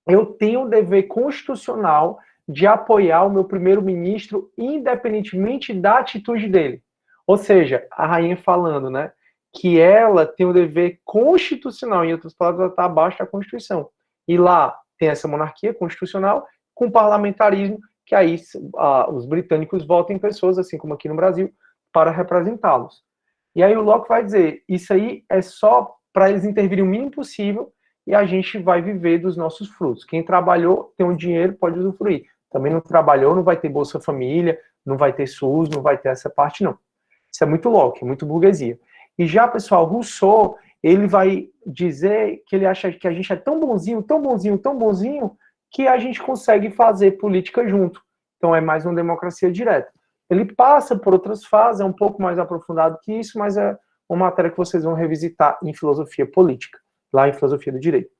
eu tenho o dever constitucional de apoiar o meu primeiro-ministro, independentemente da atitude dele. Ou seja, a rainha falando, né, que ela tem o dever constitucional, em outras palavras, ela está abaixo da Constituição. E lá tem essa monarquia constitucional com parlamentarismo, que aí os britânicos votam em pessoas, assim como aqui no Brasil, para representá-los. E aí o Locke vai dizer, isso aí é só para eles intervirem o mínimo possível e a gente vai viver dos nossos frutos. Quem trabalhou, tem um dinheiro, pode usufruir. Também não trabalhou, não vai ter Bolsa Família, não vai ter SUS, não vai ter essa parte, não. Isso é muito Locke, muito burguesia. E já, pessoal, Rousseau, ele vai dizer que ele acha que a gente é tão bonzinho, tão bonzinho, tão bonzinho, que a gente consegue fazer política junto. Então é mais uma democracia direta. Ele passa por outras fases, é um pouco mais aprofundado que isso, mas é uma matéria que vocês vão revisitar em filosofia política, lá em filosofia do direito.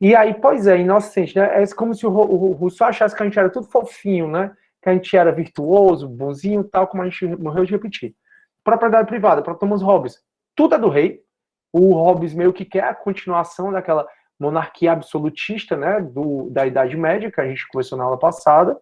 E aí, pois é, inocente, né? É como se o Rousseau achasse que a gente era tudo fofinho, né? Que a gente era virtuoso, bonzinho, tal como a gente morreu de repetir. Propriedade privada, para Thomas Hobbes, tudo é do rei. O Hobbes meio que quer a continuação daquela monarquia absolutista, né? Da Idade Média, que a gente conversou na aula passada.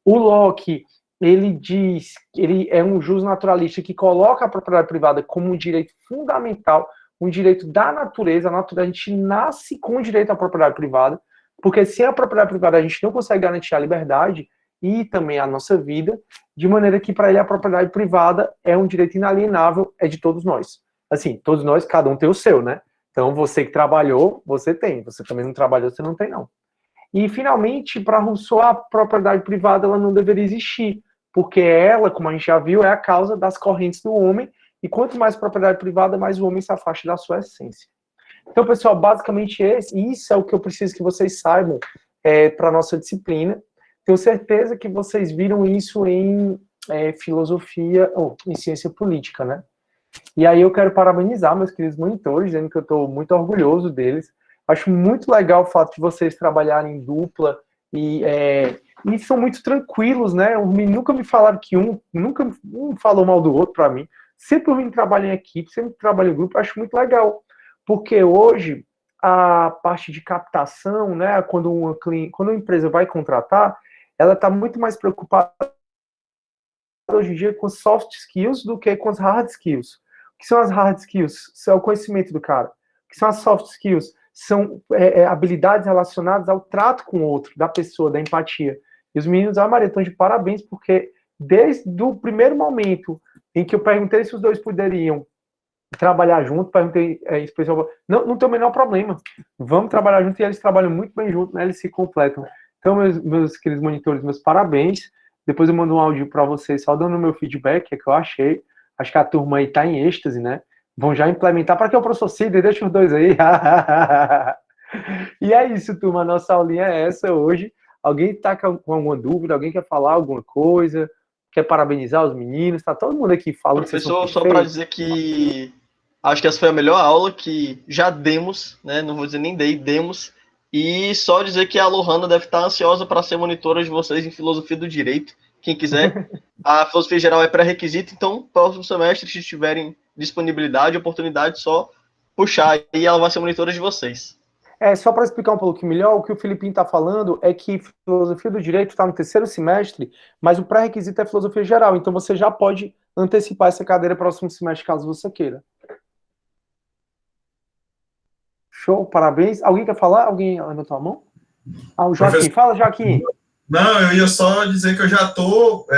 O Locke, ele diz que ele é um justnaturalista que coloca a propriedade privada como um direito fundamental, um direito da natureza. A gente nasce com o direito à propriedade privada. Porque sem a propriedade privada a gente não consegue garantir a liberdade e também a nossa vida, de maneira que para ele a propriedade privada é um direito inalienável, é de todos nós. Assim, todos nós, cada um tem o seu, né? Então você que trabalhou, você tem. Você também não trabalhou, você não tem, não. E, finalmente, para Rousseau, a propriedade privada ela não deveria existir, porque ela, como a gente já viu, é a causa das correntes do homem, e quanto mais propriedade privada, mais o homem se afasta da sua essência. Então, pessoal, basicamente isso é o que eu preciso que vocês saibam para a nossa disciplina. Tenho certeza que vocês viram isso em filosofia, ou em ciência política, né? E aí eu quero parabenizar meus queridos monitores, dizendo que eu estou muito orgulhoso deles. Acho muito legal o fato de vocês trabalharem em dupla e são muito tranquilos, né? Nunca me falaram que um falou mal do outro para mim. Sempre eu trabalho em equipe, sempre trabalho em grupo, acho muito legal. Porque hoje a parte de captação, né? Quando uma empresa vai contratar, ela está muito mais preocupada hoje em dia com soft skills do que com as hard skills. O que são as hard skills? São o conhecimento do cara. O que são as soft skills? São habilidades relacionadas ao trato com o outro, da pessoa, da empatia. E os meninos, Maria, estão de parabéns, porque desde o primeiro momento em que eu perguntei se os dois poderiam trabalhar junto, perguntei especial, não tem o menor problema. Vamos trabalhar junto, e eles trabalham muito bem junto, né? Eles se completam. Então, meus queridos monitores, meus parabéns. Depois eu mando um áudio para vocês, só dando o meu feedback, que eu achei. Acho que a turma aí está em êxtase, né? Vão já implementar. Para que o professor Sidney? Deixa os dois aí. E é isso, turma. A nossa aulinha é essa hoje. Alguém está com alguma dúvida? Alguém quer falar alguma coisa? Quer parabenizar os meninos? Está todo mundo aqui falando. Professor, só para dizer que acho que essa foi a melhor aula que já demos, né? Não vou dizer nem demos. E só dizer que a Lohana deve estar ansiosa para ser monitora de vocês em filosofia do direito. Quem quiser, a filosofia geral é pré-requisito, então, próximo semestre, se tiverem disponibilidade, oportunidade, só puxar e ela vai ser monitora de vocês. Só para explicar um pouquinho melhor, o que o Filipinho está falando é que filosofia do direito está no terceiro semestre, mas o pré-requisito é filosofia geral, então você já pode antecipar essa cadeira para o próximo semestre, caso você queira. Show, parabéns. Alguém quer falar? Alguém levantou a mão? O Joaquim. Professor... Fala, Joaquim. Não, eu ia só dizer que eu já estou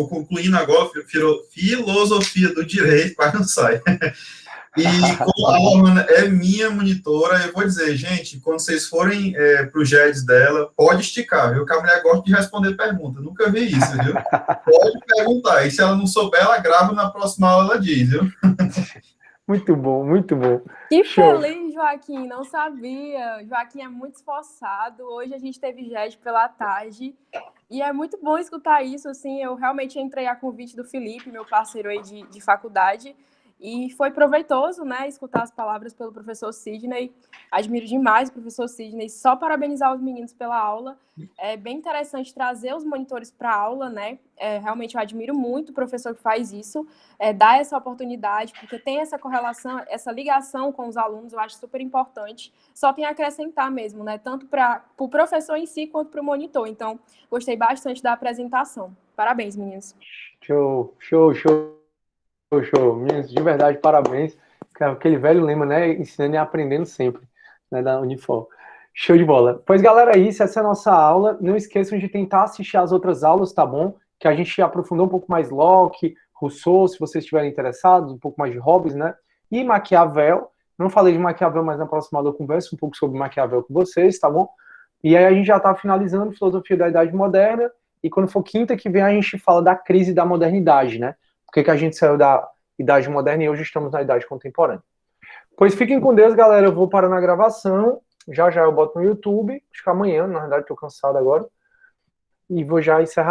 concluindo agora filosofia do direito, quase não sai. E como a Lohana é minha monitora, eu vou dizer, gente, quando vocês forem para o GEDS dela, pode esticar, viu? Que a mulher gosta de responder pergunta. Nunca vi isso, viu? Pode perguntar. E se ela não souber, ela grava, na próxima aula ela diz, viu? Muito bom, muito bom. Que feliz, Joaquim, não sabia. Joaquim é muito esforçado. Hoje a gente teve GED pela tarde e é muito bom escutar isso. Assim, eu realmente entrei a convite do Felipe, meu parceiro aí de faculdade, e foi proveitoso, né, escutar as palavras pelo professor Sidney. Admiro demais o professor Sidney. Só parabenizar os meninos pela aula. É bem interessante trazer os monitores para a aula, né? Realmente eu admiro muito o professor que faz isso, dá essa oportunidade, porque tem essa correlação, essa ligação com os alunos, eu acho super importante. Só tem a acrescentar mesmo, né? Tanto para o professor em si, quanto para o monitor. Então, gostei bastante da apresentação. Parabéns, meninos. Show. Meninos, de verdade, parabéns. Aquele velho lema, né? Ensinando e aprendendo sempre, né? Da Unifor. Show de bola. Pois, galera, essa é a nossa aula. Não esqueçam de tentar assistir as outras aulas, tá bom? Que a gente aprofundou um pouco mais Locke, Rousseau, se vocês estiverem interessados, um pouco mais de Hobbes, né? E Maquiavel. Não falei de Maquiavel, mas na próxima aula eu converso um pouco sobre Maquiavel com vocês, tá bom? E aí a gente já tá finalizando Filosofia da Idade Moderna, e quando for quinta que vem a gente fala da crise da modernidade, né? Por que a gente saiu da Idade Moderna e hoje estamos na Idade Contemporânea. Pois fiquem com Deus, galera. Eu vou parar na gravação. Já eu boto no YouTube. Acho que amanhã, na verdade, estou cansado agora. E vou já encerrar.